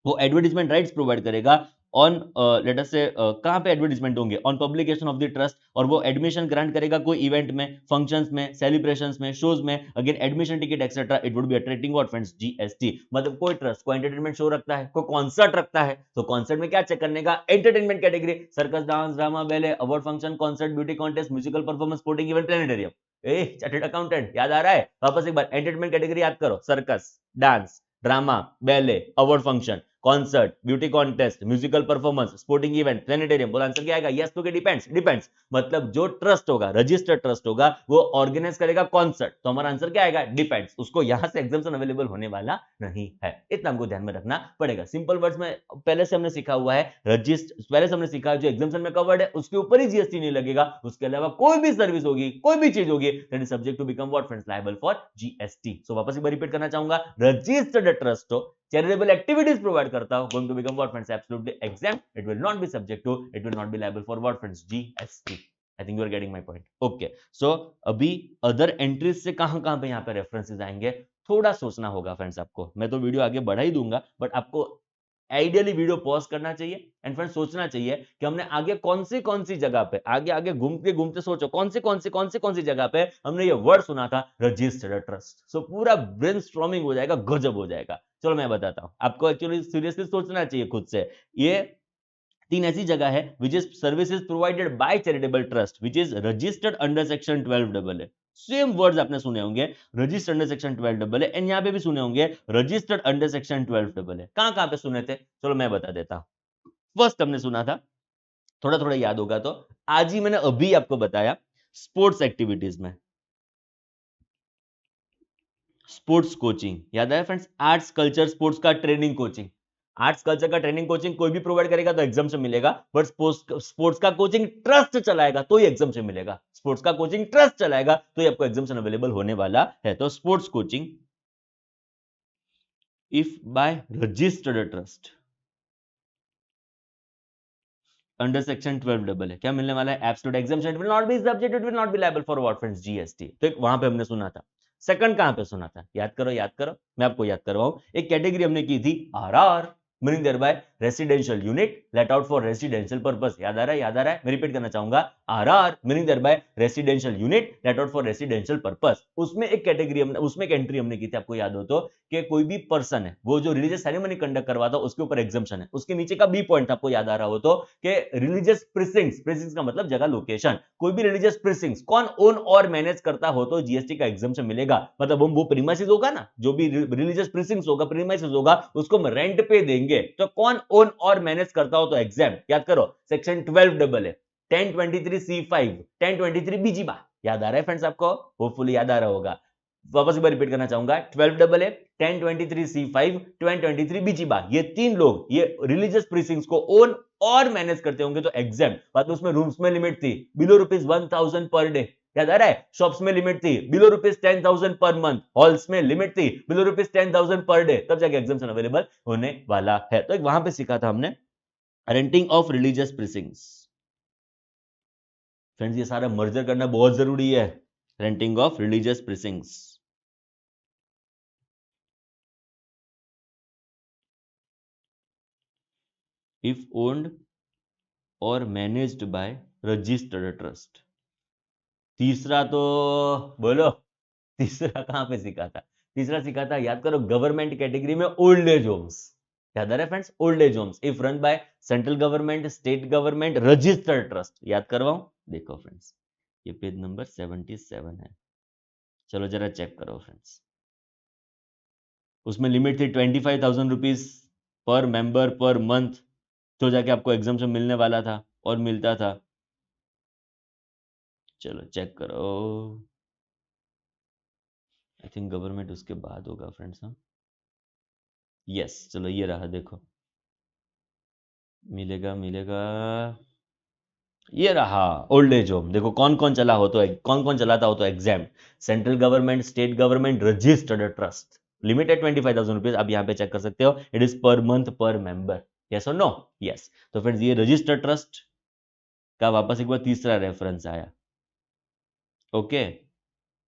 वो एडवर्टाइजमेंट राइट्स प्रोवाइड करेगा ऑन लेट अस से कहां पे एडवर्टाइजमेंट होंगे, on publication of the trust, और वो एडमिशन ग्रांट करेगा कोई इवेंट में, फंक्शंस में, सेलिब्रेशंस में, शोज में, again admission ticket etcetera, it would be attracting what friends, GST. मतलब कोई ट्रस्ट कोई एंटरटेनमेंट शो रखता है, कोई कॉन्सर्ट रखता है, तो कॉन्सर्ट में क्या चेक करने का, entertainment category, circus, dance, drama, ballet, award function, concert, beauty contest, musical performance, sporting event, planetarium. Chartered accountant याद आ रहा है, वापस एक बार एंटरटेनमेंट कैटेगरी याद करो, circus, dance, drama, ballet, award function, concert, beauty contest, musical performance, sporting event, planetarium. बोला answer क्या आएगा, यस तो के डिपेंड्स. डिपेंड्स मतलब जो ट्रस्ट होगा, रजिस्टर्ड ट्रस्ट होगा, वो ऑर्गेनाइज करेगा कॉन्सर्ट, तो हमारा आंसर क्या आएगा, डिपेंड्स. उसको यहां से एग्जाम्पशन अवेलेबल होने वाला नहीं है, इतना हमको ध्यान में रखना पड़ेगा. सिंपल वर्ड्स में पहले से हमने सीखा हुआ है, रजिस्टर पहले से हमने सीखा जो एग्जाम्पशन में कवर्ड है उसके ऊपर ही जीएसटी नहीं लगेगा, उसके अलावा कोई भी सर्विस होगी, कोई भी चीज होगी, that is subject to become what friends, liable for GST. So वापस एक बार रिपीट करना चाहूंगा, रजिस्टर्ड ट्रस्ट हो, charitable activities provide करता हो, going to become what friends, absolutely exempt, it will not be subject to, it will not be liable for what friends, GST. I think you are getting my point. Okay, so अभी other entries से कहां पे यहाँ पे references आएंगे, थोड़ा सोचना होगा फ्रेंड्स आपको. मैं तो वीडियो आगे बढ़ा ही दूंगा, बट आपको आइडियली वीडियो पॉज करना चाहिए एंड फ्रेंड्स सोचना चाहिए कि हमने आगे कौन सी जगह पे, आगे घूमते घूमते सोचो कौन सी जगह पे हमने ये वर्ड सुना था, रजिस्टर्ड ट्रस्ट. सो पूरा ब्रेनस्टॉर्मिंग हो जाएगा, गजब हो जाएगा. चलो मैं बताता हूं आपको, एक्चुअली सीरियसली सोचना चाहिए खुद से. ये तीन ऐसी जगह है which is services provided by charitable trust which is registered under section 12AA. Same words आपने सुने होंगे, registered under section 12AA, and यहां पे भी सुने होंगे रजिस्टर्ड अंडर सेक्शन 12AA. कहां पे सुने थे, चलो मैं बता देता हूं. फर्स्ट हमने सुना था, थोड़ा याद होगा तो, आज ही मैंने अभी आपको बताया, स्पोर्ट्स एक्टिविटीज में, स्पोर्ट्स कोचिंग याद आया फ्रेंड्स, आर्ट्स कल्चर स्पोर्ट्स का ट्रेनिंग कोचिंग. आर्ट्स कल्चर का ट्रेनिंग कोचिंग कोई भी प्रोवाइड करेगा तो एग्जाम्पशन मिलेगा, बट स्पोर्ट्स का कोचिंग ट्रस्ट चलाएगा तो ही एग्जाम्पशन मिलेगा. स्पोर्ट्स का कोचिंग ट्रस्ट चलाएगा तो ही आपको एग्जाम्पशन अवेलेबल होने वाला है. तो sports coaching if bye registered trust under section 12AA, क्या मिलने वाला है, absolute exemption, it will not be subject, it will not be liable for what friends, GST. तो वहां पे हमने सुना था. सेकंड कहां पे सुना था, याद करो, मैं आपको याद करवाऊं. एक कैटेगरी हमने की थी RR, meaning thereby residential unit let out for residential purpose. याद आ रहा है, मैं रिपीट करना चाहूंगा, RR meaning thereby residential unit let out for residential purpose. उसमें एक कैटेगरी हमने, उसमें एक एंट्री हमने की थी, आपको याद हो तो, कि कोई भी पर्सन है वो जो रिलीजियस सेरेमनी कंडक्ट करवाता है उसके ऊपर एग्जाम्पशन है. उसके नीचे का बी पॉइंट आपको याद आ रहा हो तो, कि रिलीजियस प्रिसिंक्स का मतलब जगह, लोकेशन, कोई भी रिलीजियस प्रिसिंक्स कौन ओन और मैनेज करता हो तो जीएसटी का एग्जाम्पशन मिलेगा. मतलब वो प्रीमाइसेस होगा ना, जो भी रिलीजियस प्रिसिंक्स होगा, प्रीमाइसेस होगा, उसको हम रेंट पे देंगे, तो कौन ओन और मैनेज करता हो तो एग्जाम. याद करो, सेक्शन 12AA, 1023C5, 1023BG. याद आ रहा है फ्रेंड्स आपको, होपफुली याद आ रहा होगा. वापस एक बार रिपीट करना चाहूंगा, 12AA, 1023C5, 1023BG. ये तीन लोग ये रिलीजियस प्रिसिंक्स को ओन और मैनेज करते होंगे तो एग्जाम. बात उसमें रूम्स में लिमिट थी बिलो ₹1000 पर डे. याद आ रहा है, शॉप्स में लिमिट थी बिलो ₹10,000 पर मंथ, हॉल्स में लिमिट थी बिलो ₹10,000 पर डे, तब जाके एग्जाम्पशन अवेलेबल होने वाला है. तो एक वहां पे सीखा था हमने renting of religious precincts. Friends ये सारा मर्जर करना बहुत जरूरी है, renting of religious precincts. If owned और मैनेज्ड बाय रजिस्टर्ड ट्रस्ट। तीसरा तो बोलो, तीसरा कहां पे सीखा था? तीसरा सीखा था, याद करो, गवर्नमेंट कैटेगरी में ओल्ड एज होम्स। याद आ रहा है friends? Old age homes if run by central government, state government, registered trust. याद करवाऊं? देखो फ्रेंड्स, ये पेज नंबर 77 है। चलो जरा चेक करो फ्रेंड्स। उसमें लिमिट थी 25,000 rupees per member per month, तो जाके आपको एग्जाम्पशन मिलने वाला था और मिलता था। चलो चेक करो। आई थिंक गवर्नमेंट उसके बाद होगा फ्रेंड्स। हाँ, यस, चलो ये रहा, देखो मिलेगा मिलेगा, ये रहा ओल्ड एज होम। देखो कौन कौन चला हो तो, कौन कौन चलाता हो तो exam, central government, state government, registered trust, limited 25,000 rupees. अब यहाँ पे चेक कर सकते हो, इट इज पर मंथ पर मेंबर। यस और नो? यस। तो फ्रेंड्स ये रजिस्टर्ड ट्रस्ट का वापस एक बार तीसरा रेफरेंस आया। ओके,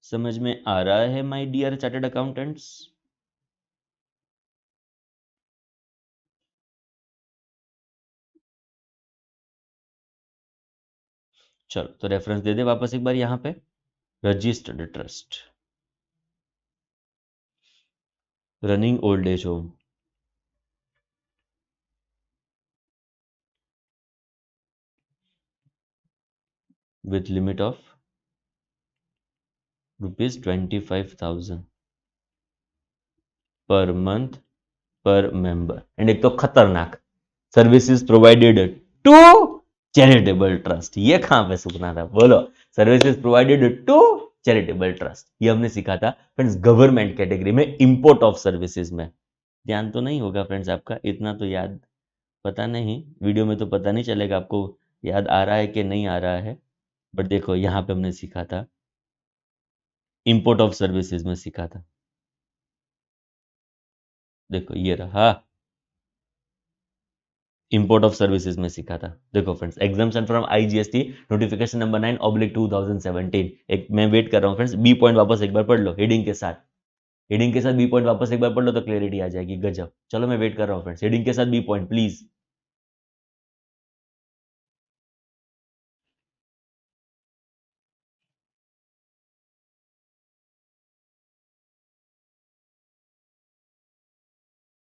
समझ में आ रहा है माय डियर चार्टर्ड अकाउंटेंट्स? चलो तो रेफरेंस दे दे वापस एक बार यहाँ पे, registered trust, running old age home with limit of ₹25,000 per month पर मेंबर। एंड एक तो खतरनाक, services provided to charitable trust. ये कहां पे सुनना था बोलो? Services provided to charitable trust, ये हमने सीखा था फ्रेंड्स गवर्नमेंट कैटेगरी में, इंपोर्ट ऑफ सर्विसेज में। ध्यान तो नहीं होगा फ्रेंड्स आपका, इतना तो याद, पता नहीं वीडियो में तो पता नहीं चलेगा आपको याद आ रहा है कि नहीं आ रहा है, बट देखो यहां पे हमने सीखा था, इंपोर्ट ऑफ सर्विसेज में सीखा था। देखो ये रहा, इंपोर्ट ऑफ सर्विसेज में सीखा था। देखो friends, exemption from IGST notification number 9/2017। एक मैं वेट कर रहा हूँ फ्रेंड्स, बी पॉइंट वापस एक बार पढ़ लो हेडिंग के साथ, हेडिंग के साथ बी पॉइंट वापस एक बार पढ़ लो तो क्लियरिटी आ जाएगी। गजब। चलो मैं वेट कर रहा हूँ फ्रेंड्स, हेडिंग के साथ बी पॉइंट प्लीज।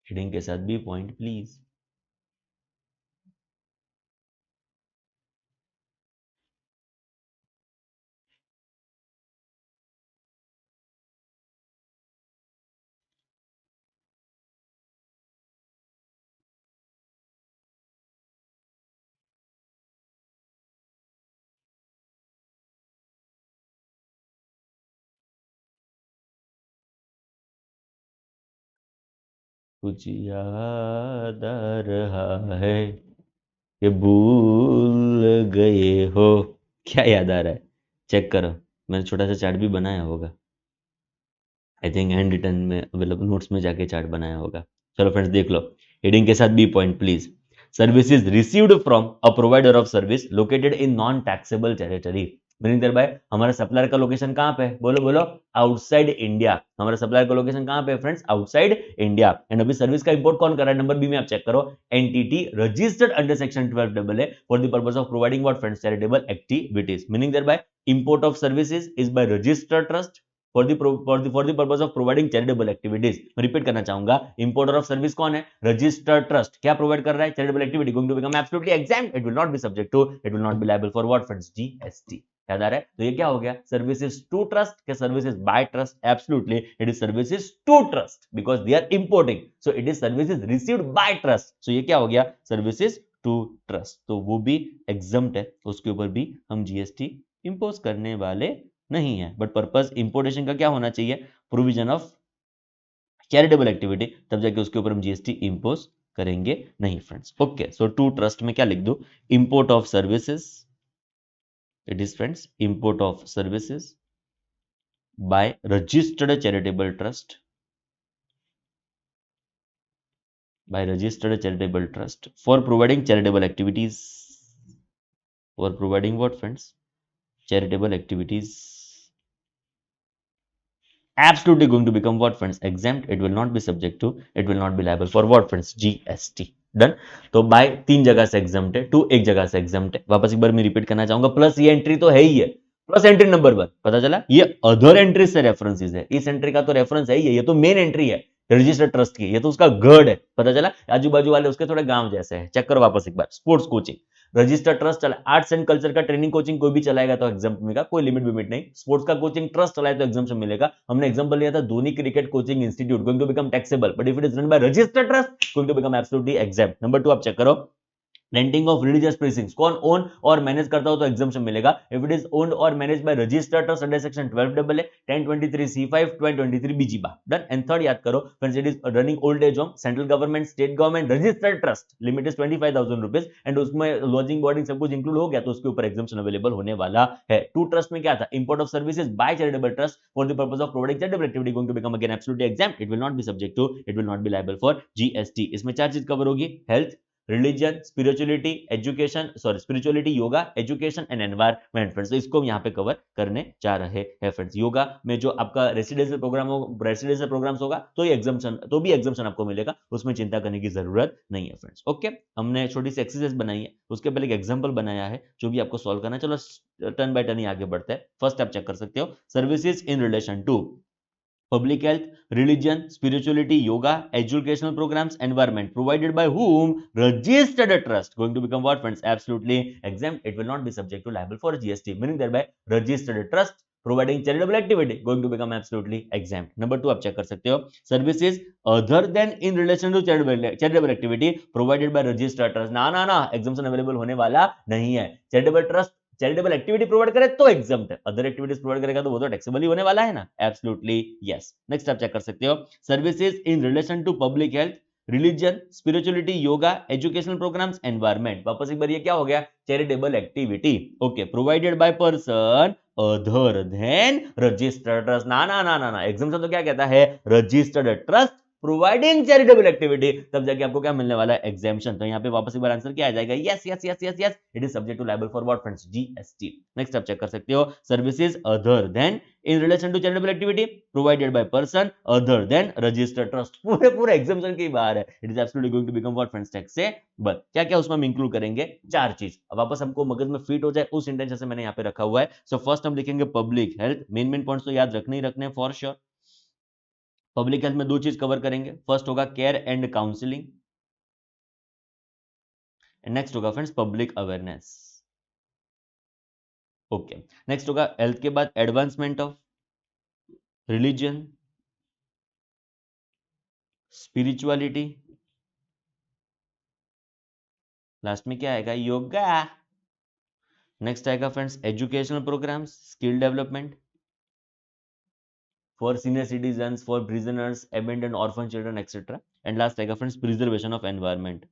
हेडिंग के साथ बी पॉइंट प्लीज। कुछ याद आ रहा है कि भूल गए हो? क्या याद आ रहा है? चेक करो, मैंने छोटा सा चार्ट भी बनाया होगा, आई थिंक हैंड रिटन में मतलब नोट्स में जाके चार्ट बनाया होगा। चलो फ्रेंड्स देख लो, हेडिंग के साथ B point please. Services received from a provider of service located in non taxable territory. Meaning thereby, हमारा सप्लायर का लोकेशन कहां पे है? बोलो बोलो, आउटसाइड इंडिया। हमारा सप्लायर का लोकेशन कहां पे है फ्रेंड्स? Outside India. एंड अभी सर्विस का इंपोर्ट कौन कर रहा है? नंबर बी में आप चेक करो, entity registered under section 12 for the purpose of providing what friends? Charitable activities. Meaning thereby, import of services is by registered trust for the purpose of providing charitable activities. मैं repeat करना चाहूंगा, importer of service कौन है? Registered trust. क्या provide कर रहा है? Charitable activity. Going to become absolutely exempt, it will not be subject to, it will not be liable for what friends? GST. याद आ रहा है? तो ये क्या हो गया? सर्विसेज टू ट्रस्ट के services by trust? Absolutely it is services to trust because they are importing, so it is services received by trust. सो ये क्या हो गया? Services to trust. तो वो भी एग्जम्प्ट है, उसके ऊपर भी हम जीएसटी इंपोज करने वाले नहीं है। बट पर्पस इंपोर्टेशन का क्या होना चाहिए? प्रोविजन ऑफ चैरिटेबल एक्टिविटी, तब जाके उसके ऊपर हम जीएसटी इंपोज करेंगे नहीं friends. Okay, so to trust में क्या लिख दो? Import of services, it is friends import of services by registered charitable trust, by registered charitable trust for providing charitable activities, for providing what friends? Charitable activities, absolutely going to become what friends? Exempt. It will not be subject to, it will not be liable for what friends? GST. Done. तो bye 3 जगह से exempt है, to एक जगह से exempt है। वापस एक बार मैं रिपीट करना चाहूंगा, प्लस ये एंट्री तो है ही है, प्लस एंट्री नंबर 1 पता चला, ये अदर एंट्री से रेफरेंसेस है, इस एंट्री का तो रेफरेंस है ही है, ये तो मेन एंट्री है रजिस्टर्ड ट्रस्ट की, ये तो उसका गढ़ है, पता चला, आजू बाजू वाले उसके थोड़े गांव जैसे है। चेक करो वापस एक बार, स्पोर्ट्स कोचिंग, रजिस्टर्ड ट्रस्ट चला, आर्ट्स एंड कल्चर का ट्रेनिंग कोचिंग कोई भी चलाएगा तो एग्जाम्पल मिलेगा, कोई लिमिट विमिट नहीं। स्पोर्ट्स का कोचिंग ट्रस्ट चलाए तो एग्जाम्पल मिलेगा। हमने एग्जाम्पल लिया था Dhoni cricket coaching institute, going to become taxable, but if it is run by registered trust going to become absolutely exempt. Number 2 आप चेक करो, रेंटिंग ऑफ रिलीजियस प्रीसिंक्ट्स, कौन ओन और मैनेज करता हो तो एग्जाम्पशन मिलेगा, इफ इट इज ओन्ड और manage by registered trust under section 12 1023 C5 1023 BG done. And third याद करो friends, it is running old age home, central government state government registered trust, limit is 25,000 rupees, and उसमें lodging boarding सब कुछ include हो गया तो उसके ऊपर एग्जाम्पशन अवेलेबल होने वाला है। टू ट्रस्ट में क्या था, import of services by charitable trust for the purpose of providing charitable activity going to become again absolutely exempt, it will not be subject to, it will not be liable for GST। इसमें 4 चीज cover होगी, health, religion, spirituality, education, sorry spirituality, yoga, education and environment friends. तो इसको हम यहाँ पे cover करने जा रहे हैं फ्रेंड्स। योगा में जो आपका रेसिडेंशियल प्रोग्राम होगा, रेसिडेंशियल प्रोग्राम्स होगा तो ये एग्जाम्पशन, तो भी एग्जाम्पशन आपको मिलेगा, उसमें चिंता करने की जरूरत नहीं है फ्रेंड्स। ओके, हमने छोटी सी एक्सरसाइज बनाई है, उसके पहले एक एग्जाम्पल बनाया है जो भी आपको सॉल्व करना है। चलो टर्न बाय टर्न ही आगे बढ़ते हैं। फर्स्ट आप चेक कर सकते हो, services in relation to public health, religion, spirituality, yoga, educational programs, environment, provided by whom? Registered a trust. Going to become what friends? Absolutely exempt. It will not be subject to liable for GST. Meaning thereby registered a trust providing charitable activity going to become absolutely exempt. Number 2 आप check कर सकते हो, services other than in relation to charitable activity provided by registered trust. ना ना ना, exemption available होने वाला नहीं है। charitable trust charitable activity provide करे तो एग्जाम्प्ट है, अदर एक्टिविटीज प्रोवाइड करेगा तो वो तो टैक्सेबल ही होने वाला है ना, एब्सोल्युटली यस। नेक्स्ट आप चेक कर सकते हो, services in relation to public health, religion, spirituality, yoga, educational programmes, environment. वापस एक बार ये क्या हो गया, charitable activity, okay, provided by person other than registered trust. ना ना ना ना ना, एग्जाम्पशन तो क्या कहता है, registered trust providing charitable activity, तब जाके आपको क्या मिलने वाला है, एग्जाम्पशन। तो यहाँ पे वापस एक बार आंसर क्या आ जाएगा, yes yes yes yes yes, it is subject to liable for what friends, GST। Next आप चेक कर सकते हो, services other than in relation to charitable activity provided by person other than registered trust, पूरे पूरे exemption की बाहर है, it is absolutely going to become what friends, taxable. क्या क्या उसमें हम इंक्लूड करेंगे, 4 चीज, अब वापस हमको मगज में फिट हो जाए उस इंटेंशन से मैंने यहाँ पे रखा हुआ है। सो फर्स्ट हम लिखेंगे पब्लिक हेल्थ, मेन पॉइंट्स तो याद रखने ही रखने फॉर श्योर। पब्लिक हेल्थ में 2 चीज कवर करेंगे, फर्स्ट होगा केयर एंड काउंसलिंग, नेक्स्ट होगा friends public awareness. Okay, next होगा हेल्थ के बाद advancement of religion, spirituality, last में क्या आएगा, योगा। नेक्स्ट आएगा friends educational programmes, skill development for senior citizens, for prisoners, abandon orphan children etcetera, and last आएगा friends preservation of environment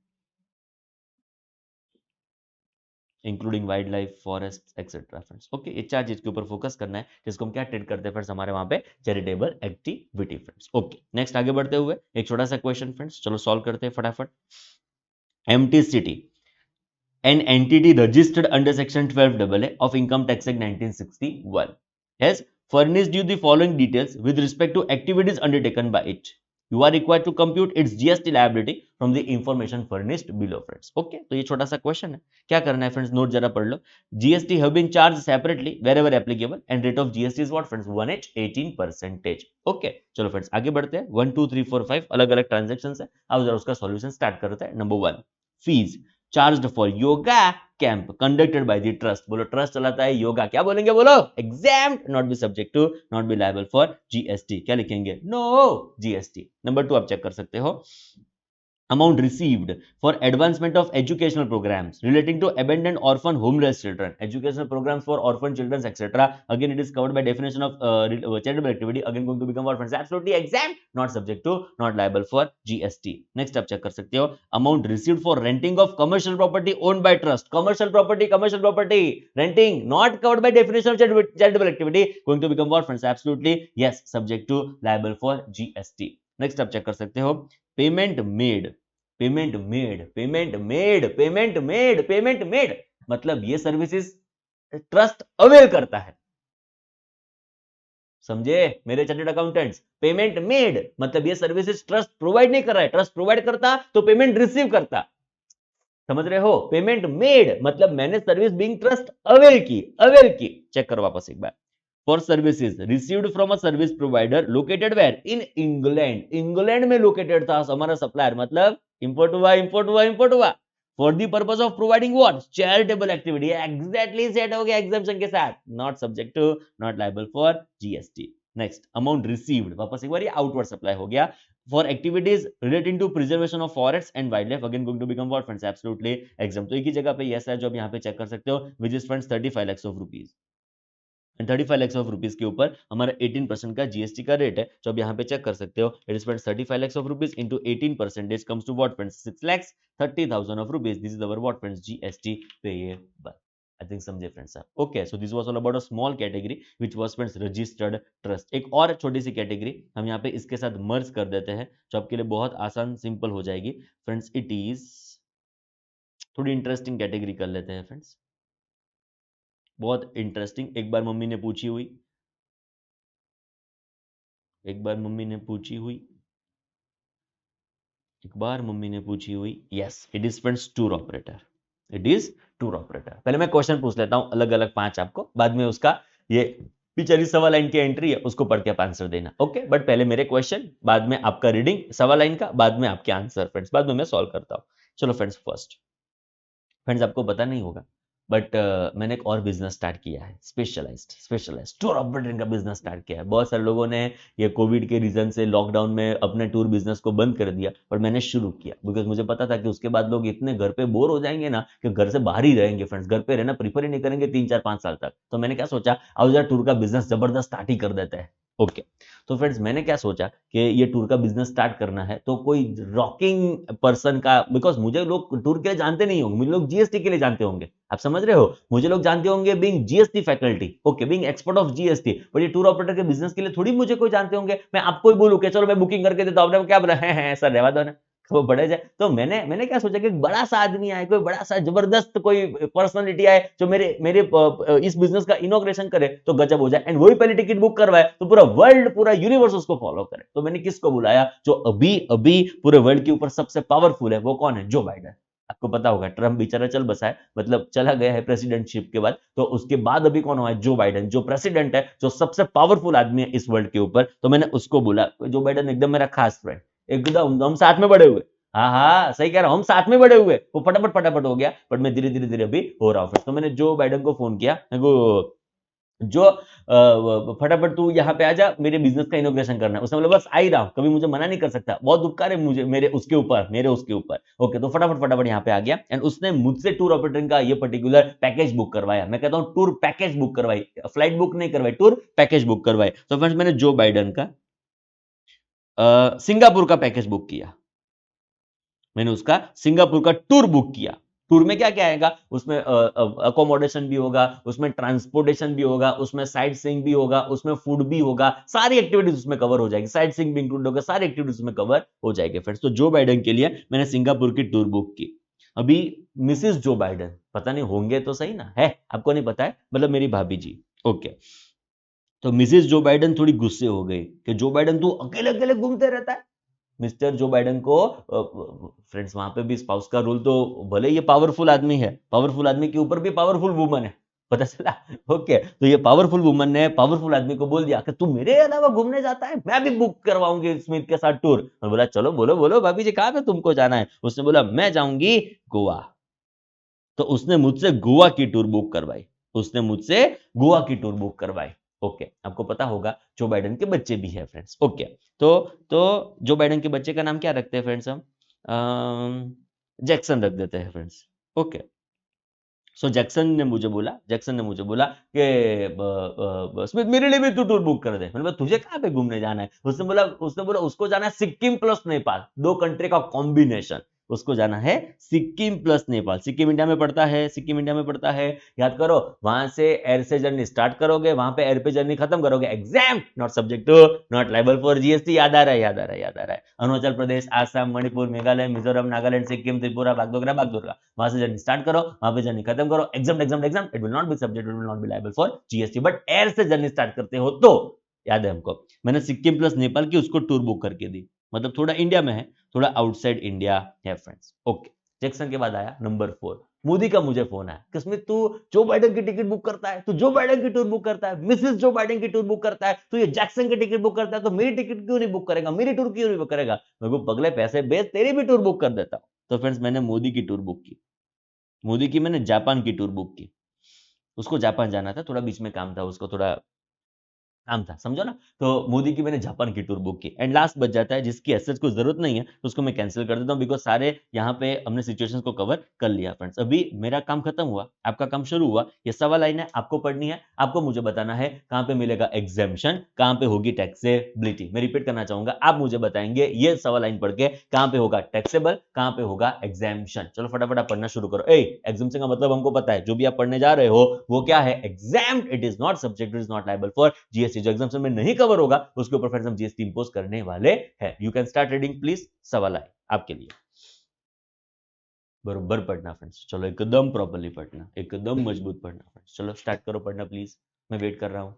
including wild life, forest etcetera friends. Okay, ये 4 चीज के ऊपर focus करना है, जिसको हम क्या ट्रीट करते हैं फ्रेंड्स, हमारे वहां पे charitable activity friends. Okay, next आगे बढ़ते हुए एक छोटा सा क्वेश्चन फ्रेंड्स, चलो सॉल्व करते हैं फटाफट। Empty city, an entity registered under section 12AA of income tax act 1961 has furnished you the following details with respect to activities undertaken by it. You are required to compute its GST liability from the information furnished below friends. Okay, तो ये छोटा सा question है, क्या करना है friends, note जरा पढ़ लो। GST have been charged separately wherever applicable and rate of GST is what friends, 18%. Okay, चलो फ्रेंड्स आगे बढ़ते हैं, 1 2 3 4 5 अलग अलग ट्रांजेक्शन है, अब जरा उसका सॉल्यूशन स्टार्ट करते हैं। Number 1, fees charged for yoga camp conducted by the trust. बोलो ट्रस्ट चलाता है योगा, क्या बोलेंगे, बोलो exempt, not be subject to, not be liable for GST। क्या लिखेंगे, नो GST। नंबर 2 आप चेक कर सकते हो, amount received for advancement of educational programs relating to abandoned orphan homeless children, educational programs for orphan children etc, again it is covered by definition of charitable activity, again going to become what friends, absolutely exempt, not subject to, not liable for GST। next आप check कर सकते हो, amount received for renting of commercial property owned by trust, commercial property renting not covered by definition of charitable activity, going to become what friends, absolutely yes, subject to, liable for GST। next आप check कर सकते हो, payment made मतलब ये services trust avail करता है, समझे मेरे चार्टर्ड अकाउंटेंट्स? पेमेंट मेड मतलब ये सर्विसेज ट्रस्ट प्रोवाइड नहीं कर रहा है, ट्रस्ट प्रोवाइड करता तो पेमेंट रिसीव करता। समझ रहे हो? पेमेंट मेड मतलब मैंने सर्विस बीइंग ट्रस्ट अवेल की। चेक करो वापस एक बार। For services received from a service provider located where in England, England में लोकेटेड था हमारा सप्लायर, मतलब इंपोर्ट हुआ for the purpose of providing what charitable activity. Exactly set हो गया एग्जाम्पशन के साथ, not subject to, not liable for GST. Next amount received, वापस एक बार ये आउटवर्ड सप्लाई हो गया for activities relating to preservation of forests and wildlife, again going to become what friends? Absolutely exempt। तो एक ही जगह पे यस है जो आप यहाँ पे चेक कर सकते हो, which is friends 35 lakhs of rupees। And 35 lakhs of rupees के ऊपर हमारा 18% का जीएसटी का रेट है, जो आप यहाँ पे चेक कर सकते हो। It is friends 35 lakhs of rupees into 18% comes to what friends? 6,30,000 of rupees. This is our what friends? GST payable. I think समझे फ्रेंड्स आप? Okay, so this was all about a small category which was friends registered trust. एक और छोटी सी category हम यहाँ पे इसके साथ मर्ज कर देते हैं, जो आपके लिए बहुत आसान सिंपल हो जाएगी फ्रेंड्स। इट इज थोड़ी इंटरेस्टिंग कैटेगरी कर लेते हैं फ्रेंड्स, बहुत इंटरेस्टिंग। एक बार मम्मी ने पूछी हुई, एक बार मम्मी ने पूछी हुई, yes it is friends tour operator. It is tour operator. पहले मैं क्वेश्चन पूछ लेता हूं अलग अलग 5 आपको, बाद में उसका ये पिछली सवा लाइन की एंट्री है उसको पढ़ के आप आंसर देना। ओके, बट पहले मेरे क्वेश्चन, बाद में आपका रीडिंग सवा लाइन का, बाद में आपके आंसर फ्रेंड्स, बाद में मैं सॉल्व करता हूं। चलो फ्रेंड्स, फर्स्ट फ्रेंड्स आपको पता नहीं होगा बट मैंने एक और बिजनेस स्टार्ट किया है, स्पेशलाइज्ड टूर ऑपरेटिंग का बिजनेस स्टार्ट किया है। बहुत सारे लोगों ने ये कोविड के रीजन से लॉकडाउन में अपने टूर बिजनेस को बंद कर दिया, पर मैंने शुरू किया बिकॉज मुझे पता था कि उसके बाद लोग इतने घर पे बोर हो जाएंगे ना कि घर से बाहर ही रहेंगे फ्रेंड्स, घर पे रहना प्रीफर ही नहीं करेंगे 3 4 5 साल तक। तो मैंने क्या सोचा, आओ यार टूर का बिजनेस जबरदस्त स्टार्ट ही कर देते हैं। ओके, तो फ्रेंड्स मैंने क्या सोचा कि ये टूर का बिजनेस स्टार्ट करना है तो कोई रॉकिंग पर्सन का, बिकॉज मुझे लोग टूर के लिए जानते नहीं होंगे, मुझे लोग जीएसटी के लिए जानते होंगे। आप समझ रहे हो? मुझे लोग जानते होंगे being GST faculty, okay, being expert of GST, but ये टूर ऑपरेटर के बिजनेस के लिए थोड़ी मुझे कोई जानते होंगे। मैं आपको ही बोलूं कि चलो मैं बुकिंग करके देता हूं, आपने क्या बोला है सर रहवा दो ना, वो बढ़े जाए। तो मैंने क्या सोचा कि बड़ा सा आदमी आए, कोई बड़ा सा जबरदस्त कोई पर्सनालिटी आए जो मेरे मेरे इस बिजनेस का इनॉग्रेशन करे तो गजब हो जाए, एंड वही पहली टिकट बुक करवाए तो पूरा वर्ल्ड, पूरा यूनिवर्स उसको फॉलो करे। तो मैंने किसको बुलाया? जो अभी अभी पूरे वर्ल्ड के ऊपर सबसे पावरफुल है। वो कौन है? Joe Biden. आपको पता होगा ट्रम्प बेचारा चल बसा है, मतलब चला गया है प्रेसिडेंटशिप के बाद, तो उसके बाद अभी कौन हुआ है? जो बाइडेन, जो प्रेसिडेंट है, जो सबसे पावरफुल आदमी है इस वर्ल्ड के ऊपर। तो मैंने उसको बोला। जो बाइडेन एकदम मेरा खास फ्रेंड, एकदम हम साथ में बड़े हुए। हाँ हाँ सही कह रहा हूं, हम साथ में बड़े हुए। वो फटाफट फटाफट हो गया, बट मैं धीरे धीरे धीरे अभी हो रहा हूं। तो मैंने जो बाइडेन को फोन किया, जो फटाफट तू यहाँ पे आ जा, मेरे बिजनेस का इनोग्रेशन करना है। उसने बोला बस आ ही रहा हूं, कभी मुझे मना नहीं कर सकता, बहुत उपकार है मुझे मेरे उसके ऊपर। ओके, तो फटाफट फटाफट यहाँ पे आ गया, एंड उसने मुझसे टूर ऑपरेटर का ये पर्टिकुलर पैकेज बुक करवाया। मैं कहता हूँ टूर पैकेज बुक करवाई, फ्लाइट बुक नहीं करवाई, टूर पैकेज बुक करवाई। तो फ्रेंड्स मैंने जो बाइडेन का सिंगापुर का पैकेज बुक किया, मैंने उसका सिंगापुर का टूर बुक किया। टूर में क्या क्या आएगा? उसमें अकोमोडेशन भी होगा, उसमें ट्रांसपोर्टेशन भी होगा, उसमें साइट सीइंग भी होगा, उसमें फूड भी होगा, सारी एक्टिविटीज उसमें कवर हो जाएगी, साइट सीइंग भी इंक्लूड होगा, सारी एक्टिविटीज उसमें कवर हो जाएगी फ्रेंड्स। तो जो बाइडेन के लिए मैंने सिंगापुर की टूर बुक की। अभी मिसेस जो बाइडेन, पता नहीं होंगे तो सही ना, है आपको नहीं पता है, मतलब मेरी भाभी जी। ओके, तो मिसेस जो बाइडेन थोड़ी गुस्से हो गई कि जो बाइडेन तू अकेले अकेले घूमते रहता है। मिस्टर जो बाइडेन को फ्रेंड्स वहां पे भी स्पाउस का रूल, तो भले ये पावरफुल आदमी है, पावरफुल आदमी के ऊपर भी पावरफुल वुमन है, पता चला। ओके, तो ये पावरफुल वुमन ने पावरफुल आदमी को बोल दिया कि तू मेरे अलावा घूमने जाता है, मैं भी बुक करवाऊंगी स्मिथ के साथ टूर। और बोला चलो बोलो बोलो भाभी जी कहां पे तुमको जाना है? उसने बोला मैं जाऊंगी गोवा। तो उसने मुझसे गोवा की टूर बुक करवाई, उसने मुझसे गोवा की टूर बुक करवाई। ओके, आपको पता होगा जो बाइडेन के बच्चे भी है फ्रेंड्स। ओके, तो जो बाइडेन के बच्चे का नाम क्या रखते हैं फ्रेंड्स? हम जैक्सन रख देते हैं फ्रेंड्स। ओके, सो जैक्सन ने मुझे बोला कि स्मिथ मेरे लिए भी तू टूर बुक कर दे। मैंने बोला तुझे कहाँ पे घूमने जाना है? उसने बोला उसको जाना है सिक्किम प्लस नेपाल, 2 कंट्री का कॉम्बिनेशन। उसको जाना है सिक्किम प्लस नेपाल। सिक्किम इंडिया में पड़ता है, सिक्किम इंडिया में पड़ता है, याद करो। वहां से एयर से जर्नी स्टार्ट करोगे, वहां पे एयर पे जर्नी खत्म करोगे, exempt not subject to, not liable for GST. याद आ रहा है, याद आ रहा है, याद आ रहा है। अरुणाचल प्रदेश, आसाम, मणिपुर, मेघालय, मिजोरम, नागालैंड, सिक्किम, त्रिपुरा, बागडोगरा, वहां से जर्नी स्टार्ट करो, वहां पे जर्नी खत्म करो, exam, it will not be subject, it will not be liable for GST. But air से जर्नी स्टार्ट करते हो तो याद है हमको, मैंने सिक्किम प्लस नेपाल की उसको टूर बुक करके दी, मतलब थोड़ा इंडिया में है, थोड़ा आउटसाइड इंडिया है फ्रेंड्स। ओके, जैक्सन के बाद आया नंबर 4, मोदी का मुझे फोन आया, किसमें तू जो बाइडेन की टिकट बुक करता है, तू जो बाइडेन की टूर बुक करता है, मिसेस जो बाइडेन की टूर बुक करता है, तू ये जैक्सन की टिकट बुक करता है, तो मेरी टिकट क्यों नहीं बुक करेगा, मेरी टूर क्यों नहीं बुक करेगा? मैं को पगले पैसे बेच, तेरी भी टूर बुक कर देता हूं। तो फ्रेंड्स मैंने मोदी की टूर बुक की, मोदी की मैंने जापान की टूर बुक की, उसको जापान जाना था, थोड़ा बीच में काम था उसको, थोड़ा काम था, समझो ना। तो मोदी की मैंने जापान की टूर बुक की, एंड लास्ट बच जाता है जिसकी एसेट्स को जरूरत नहीं है तो उसको मैं कैंसिल कर देता हूं, बिकॉज सारे यहाँ पे हमने सिचुएशंस को कवर कर लिया फ्रेंड्स। अभी मेरा काम खत्म हुआ, आपका काम शुरू हुआ, ये सवा लाइन है, आपको पढ़नी है, आपको मुझे बताना है कहां पे मिलेगा एग्जेम्पशन, कहां पे होगी टैक्सेबिलिटी। मैं रिपीट करना चाहूंगा, आप मुझे बताएंगे ये सवा लाइन पढ़ के कहां पे होगा टैक्सेबल, कहां पे होगा एग्जेम्पशन। चलो फटाफट आप पढ़ना शुरू करो। एग्जेम्पशन का मतलब हमको पता है, जो भी आप पढ़ने जा रहे हो वो क्या है, exam, it is not subject, it is not liable for GST. जो एग्जाम में नहीं कवर होगा उसके ऊपर फिर हम जीएसटी इंपोज करने वाले हैं। You can start reading please, सवाल आए आपके लिए, बरोबर पढ़ना फ्रेंड्स, चलो एकदम प्रॉपर्ली पढ़ना, एकदम मजबूत पढ़ना फ्रेंड्स। चलो स्टार्ट करो पढ़ना प्लीज, मैं वेट कर रहा हूं।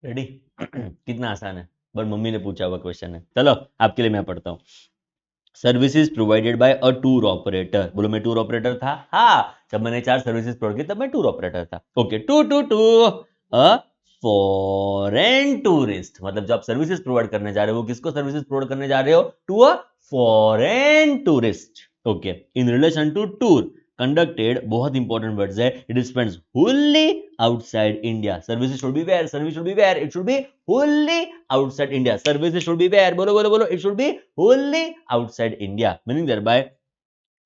रेडी? कितना आसान है, पर मम्मी ने पूछा हुआ क्वेश्चन है। चलो आपके लिए मैं पढ़ता हूँ। Services provided bye a tour operator, बोलो मैं टूर ऑपरेटर था, हाँ, जब मैंने 4 सर्विसेज प्रोवाइड की तब मैं टूर ऑपरेटर था। Okay, to to to a foreign tourist, मतलब जब आप सर्विसेज प्रोवाइड करने जा रहे हो, किसको सर्विसेज प्रोवाइड करने जा रहे हो, to a foreign tourist. Okay, in relation to tour conducted, बहुत इंपॉर्टेंट वर्ड्स है, it spends wholly outside India. Services should be where? Service should be where? It should be wholly outside India. Services should be where? बोलो बोलो बोलो, it should be wholly outside India. Meaning thereby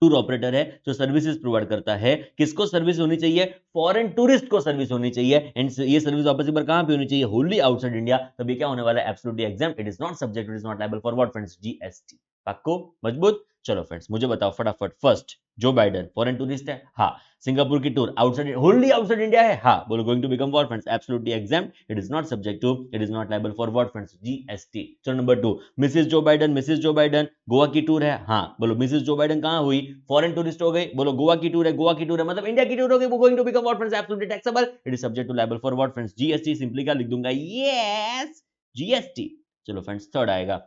tour operator है जो services provide करता है, किसको service होनी चाहिए, फॉरेन टूरिस्ट को सर्विस होनी चाहिए, एंड ये सर्विस वापस एक बार कहां पे होनी चाहिए, होली आउटसाइड इंडिया। तब ये क्या होने वाला है, absolutely exam, it is not subject, it is not liable for what friends, GST. पक्को, मजबूत। चलो फ्रेंड्स मुझे बताओ फटाफट, first Joe Biden foreign tourist है, हाँ। सिंगापुर की tour outside, wholly outside India है, हाँ। बोलो going to become what friends, absolutely exam, it is not subject to, it is not liable for what friends, GST. चलो number 2, Mrs Joe Biden Goa की tour है, हाँ। बोलो Mrs Joe Biden कहां हुई, फॉरेन टूरिस्ट हो गई, बोलो गोवा की टूर है, गोवा की टूर है मतलब इंडिया की टूर हो गई, वो going to become what friends, absolutely taxable, it is subject to liable for what friends, GST. Simply क्या लिख दूंगा, यस, जीएसटी। चलो फ्रेंड्स थर्ड आएगा,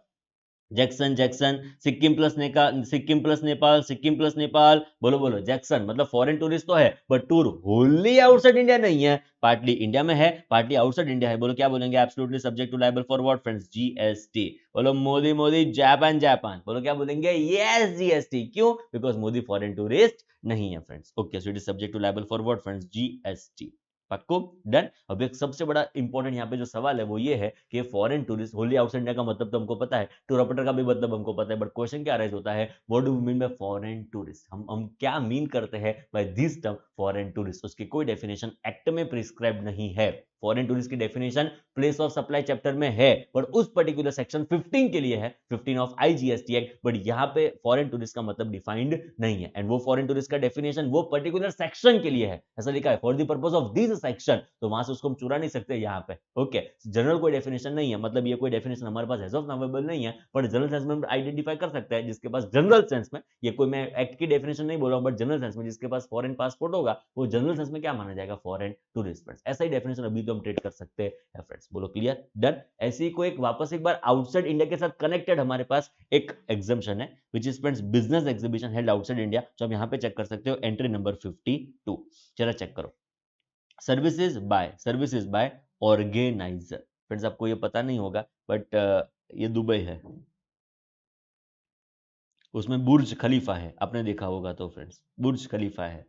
जैक्सन जैक्सन, सिक्किम प्लस नेपाल, सिक्किम प्लस नेपाल, बोलो बोलो जैक्सन, मतलब फॉरेन टूरिस्ट तो है but tour wholly outside India नहीं है, पार्टली इंडिया में है, पार्टली आउटसाइड इंडिया है। बोलो क्या बोलेंगे, absolutely subject to liable for what friends, GST. बोलो मोदी मोदी जापान जापान, बोलो क्या बोलेंगे, यस जीएसटी। क्यों, बिकॉज मोदी फॉरेन टूरिस्ट नहीं है friends. Okay, so it is subject to liable for what friends, GST. पक्को, डन। अब एक सबसे बड़ा इंपॉर्टेंट यहाँ पे जो सवाल है वो ये है कि foreign tourist, Holi outside India का मतलब तो हमको पता है, टूर ऑपरेटर का भी मतलब हमको पता है, बट क्वेश्चन क्या राइज होता है, what do we mean by foreign tourist, हम क्या मीन करते हैं by this term foreign tourist. उसकी कोई डेफिनेशन एक्ट में प्रिस्क्राइब नहीं है। फॉरेन टूरिस्ट की definition place of supply chapter में है, बट उस पर्टिकुलर सेक्शन 15 के लिए है, 15 ऑफ आईजीएसटी एक्ट, बट यहाँ पे फॉरेन टूरिस्ट का मतलब डिफाइंड नहीं है, एंड वो फॉरेन टूरिस्ट का डेफिनेशन वो पर्टिकुलर सेक्शन के लिए है, ऐसा लिखा है for the purpose of this section, तो वहां से उसको हम चुरा नहीं सकते यहाँ पे। ओके, जनरल कोई डेफिनेशन नहीं है, मतलब ये कोई डेफिनेशन हमारे पास एज ऑफ नाउ अवेलेबल नहीं है, बट जनरल सेंस में आइडेंटिफाई कर सकते हैं जिसके पास जनरल सेंस में, ये कोई मैं एक्ट की डेफिनेशन नहीं बोल रहा हूँ, बट जनरल सेंस में जिसके पास फॉरेन पासपोर्ट होगा वो जनरल सेंस में क्या माना जाएगा, फॉरेन टूरिस्ट। ऐसा ही डेफिनेशन अभी तो हम ट्रेड कर सकते हैं फ्रेंड्स। बोलो क्लियर, डन। ऐसे ही कोई एक वापस एक बार आउटसाइड इंडिया के साथ कनेक्टेड हमारे पास एक एग्जाम्पशन है, which is friends business exhibition held outside India, जो आप यहाँ पे चेक कर सकते हो, एंट्री नंबर 52। चलो चेक करो, सर्विसेज बाय ऑर्गेनाइजर। फ्रेंड्स आपको ये पता नहीं होगा बट ये दुबई है, उसमें बुर्ज खलीफा है, आपने देखा होगा तो फ्रेंड्स, बुर्ज खलीफा है,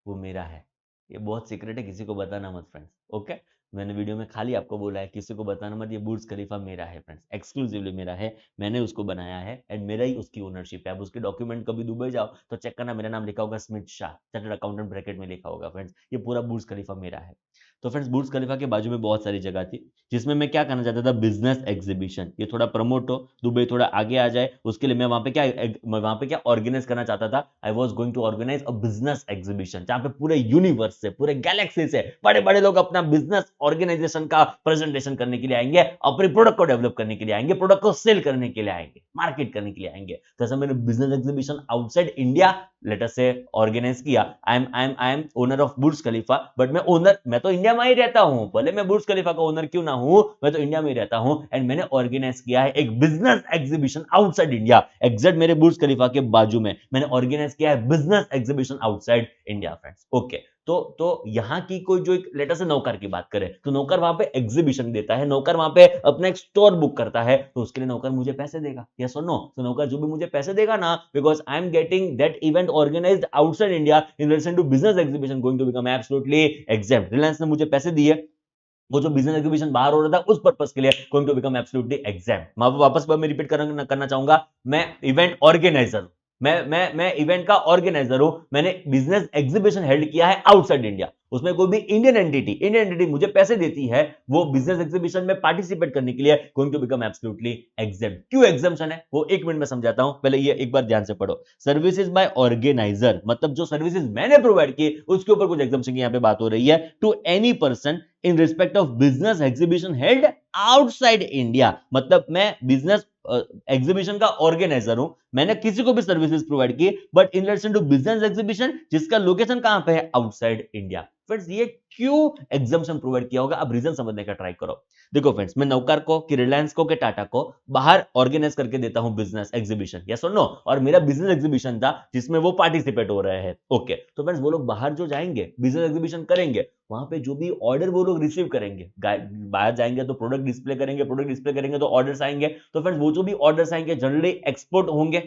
वो मेरा है। ये बहुत सीक्रेट है, किसी को बताना मत फ्रेंड्स। ओके, मैंने वीडियो में खाली आपको बोला है, किसी को बताना मत, ये बुर्ज खलीफा मेरा है फ्रेंड्स, एक्सक्लूसिवली मेरा है, मैंने उसको बनाया है एंड मेरा ही उसकी ओनरशिप है। अब उसके डॉक्यूमेंट कभी दुबई जाओ तो चेक करना, मेरा नाम लिखा होगा Smith Shah, chartered accountant bracket में लिखा होगा फ्रेंड्स, ये पूरा बुर्ज खलीफा मेरा है। तो फ्रेंड्स बुर्ज खलीफा के बाजू में बहुत सारी जगह थी जिसमें मैं क्या करना चाहता था, बिजनेस एग्जीबिशन, ये थोड़ा प्रमोट हो, दुबई थोड़ा आगे आ जाए, उसके लिए मैं वहां पे क्या ऑर्गेनाइज करना चाहता था। I was going to organise a business exhibition जहां पे पूरे यूनिवर्स से, पूरे गैलेक्सी से बड़े बड़े लोग अपना बिजनेस ऑर्गेनाइजेशन का प्रेजेंटेशन करने के लिए आएंगे, अपने प्रोडक्ट को डेवलप करने के लिए आएंगे, प्रोडक्ट को सेल करने के लिए आएंगे, मार्केट करने के लिए आएंगे। तो ऐसा मैंने business exhibition outside India let us से ऑर्गेनाइज किया। I am owner of Burj Khalifa, but मैं तो इंडिया में ही रहता हूं, भले मैं बुर्ज खलीफा का ओनर क्यों ना हूं, मैं तो इंडिया में ही रहता हूं एंड मैंने ऑर्गेनाइज किया है एक business exhibition outside India, exact मेरे बुर्ज खलीफा के बाजू में मैंने ऑर्गेनाइज किया है business exhibition outside India friends. Okay, तो यहां की कोई जो एक लेटर से नौकर की बात करें तो नौकर वहां पे एग्जीबिशन देता है, नौकर वहां पे अपना एक स्टोर बुक करता है, तो उसके लिए नौकर मुझे पैसे देगा, यस और नो? तो नौकर जो भी मुझे पैसे देगा ना, because I am getting that event organised outside India in relation to business exhibition going to become absolutely exempt. Reliance ने मुझे पैसे दिए, वो जो बिजनेस एग्जीबिशन बाहर हो रहा था उस पर्पस के लिए गोइंग टू बिकम एब्सोल्युटली एग्जैम्प्ट। मैं वापस मैं रिपीट करना चाहूंगा, मैं इवेंट ऑर्गेनाइजर, मैं इवेंट का ऑर्गेनाइजर हूं, मैंने बिजनेस एग्जीबिशन हेल्ड किया है आउटसाइड इंडिया, उसमें कोई भी इंडियन एंटिटी मुझे पैसे देती है वो बिजनेस एग्जीबिशन में पार्टिसिपेट करने के लिए गोइंग टू बिकम एब्सोल्युटली एग्जैम्प्ट। क्यों एग्जम्पशन है वो एक मिनट में समझाता हूं, पहले ये एक बार ध्यान से पढ़ो। सर्विसेज बाय ऑर्गेनाइजर मतलब जो सर्विसेज मैंने प्रोवाइड की उसके ऊपर कुछ एग्जम्पशन की यहां पे बात हो रही है, to any person in respect of business exhibition held outside India, मतलब मैं बिजनेस एग्जीबिशन का ऑर्गेनाइजर हूं, मैंने किसी को भी सर्विसेज प्रोवाइड की, but in relation to business exhibition जिसका लोकेशन कहां पे है, आउटसाइड इंडिया। फ्रेंड्स ये क्यों एग्जाम्पशन प्रोवाइड किया होगा, अब रीजन समझने का ट्राई करो। देखो फ्रेंड्स, मैं नौकर को कि रिलायंस को कि टाटा को बाहर ऑर्गेनाइज करके देता हूं बिजनेस एग्जीबिशन, यस और नो? और मेरा बिजनेस एग्जीबिशन था जिसमें वो पार्टिसिपेट हो रहे हैं। ओके, तो फ्रेंड्स वो लोग बाहर जो जाएंगे बिजनेस एग्जीबिशन करेंगे, वहां पे जो भी ऑर्डर वो लोग रिसीव करेंगे, बाहर जाएंगे तो प्रोडक्ट डिस्प्ले करेंगे तो ऑर्डर्स आएंगे, तो फ्रेंड्स वो जो भी ऑर्डर्स आएंगे जनरली एक्सपोर्ट होंगे।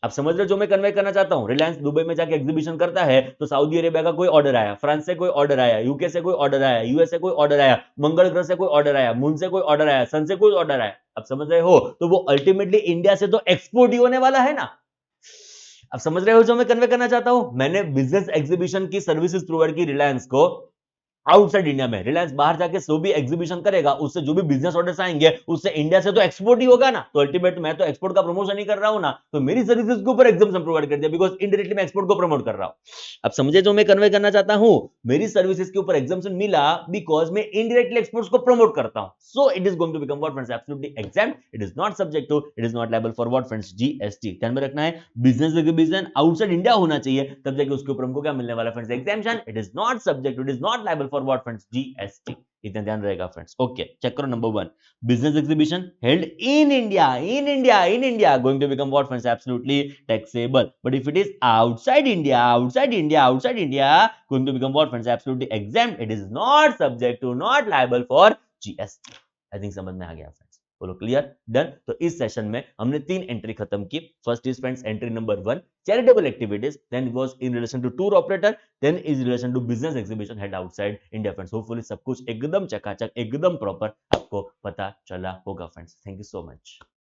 अब समझ रहे हो जो मैं कन्वे करना चाहता हूं? रिलायंस दुबई में जाके एग्जीबिशन करता है तो सऊदी अरेबिया का कोई ऑर्डर आया, फ्रांस से कोई ऑर्डर आया, यूके से कोई ऑर्डर आया, यूएस से कोई ऑर्डर आया, मंगल ग्रह से कोई ऑर्डर आया, मून से कोई ऑर्डर आया, सन से कोई ऑर्डर आया, अब समझ रहे हो? तो वो अल्टीमेटली इंडिया से तो एक्सपोर्ट ही होने वाला है ना। अब समझ रहे हो जो मैं कन्वे करना चाहता हूं? मैंने बिजनेस एग्जीबिशन की सर्विसेज प्रोवाइड की रिलायंस को आउटसाइड इंडिया में, रिलायंस बाहर जाके जो भी एग्जीबिशन करेगा उससे जो भी बिजनेस ऑर्डर्स आएंगे उससे इंडिया से तो एक्सपोर्ट ही होगा ना, तो अल्टीमेट मैं तो एक्सपोर्ट का प्रमोशन ही कर रहा हूं ना, तो मेरी सर्विसेज के ऊपर एग्जाम्पशन प्रोवाइड कर दिया, बिकॉज इनडायरेक्टली मैं एक्सपोर्ट को प्रमोट कर रहा हूं। अब समझे जो मैं कन्वे करना चाहता हूं? मेरी सर्विसेज के ऊपर एग्जाम्पशन मिला बिकॉज मैं इनडायरेक्टली एक्सपोर्ट्स को प्रमोट करता हूं, so it is going to become what friends, absolutely exempt, it is not subject to, it is not liable for what friends, GST. ध्यान में रखना है, बिजनेस एग्जीबिशन आउटसाइड इंडिया होना चाहिए, तब जाके उसके ऊपर हमको क्या मिलने वाला friends, exemption. It is not subject, it is not liable for what friends, GST. इतना ध्यान रहेगा फ्रेंड्स। ओके, चेक करो number 1, business exhibition held in India going to become what friends, absolutely taxable, but if it is outside India going to become what friends, absolutely exempt, it is not subject to, not liable for GST। I think समझ में आ गया friends, बोलो clear, done. तो इस session में हमने 3 entry खत्म की। First is friends entry number 1, charitable activities, then was in relation to tour operator, then is relation to business exhibition held outside India friends. Hopefully सब कुछ एकदम चकाचक, एकदम प्रॉपर आपको पता चला होगा friends. Thank you so much.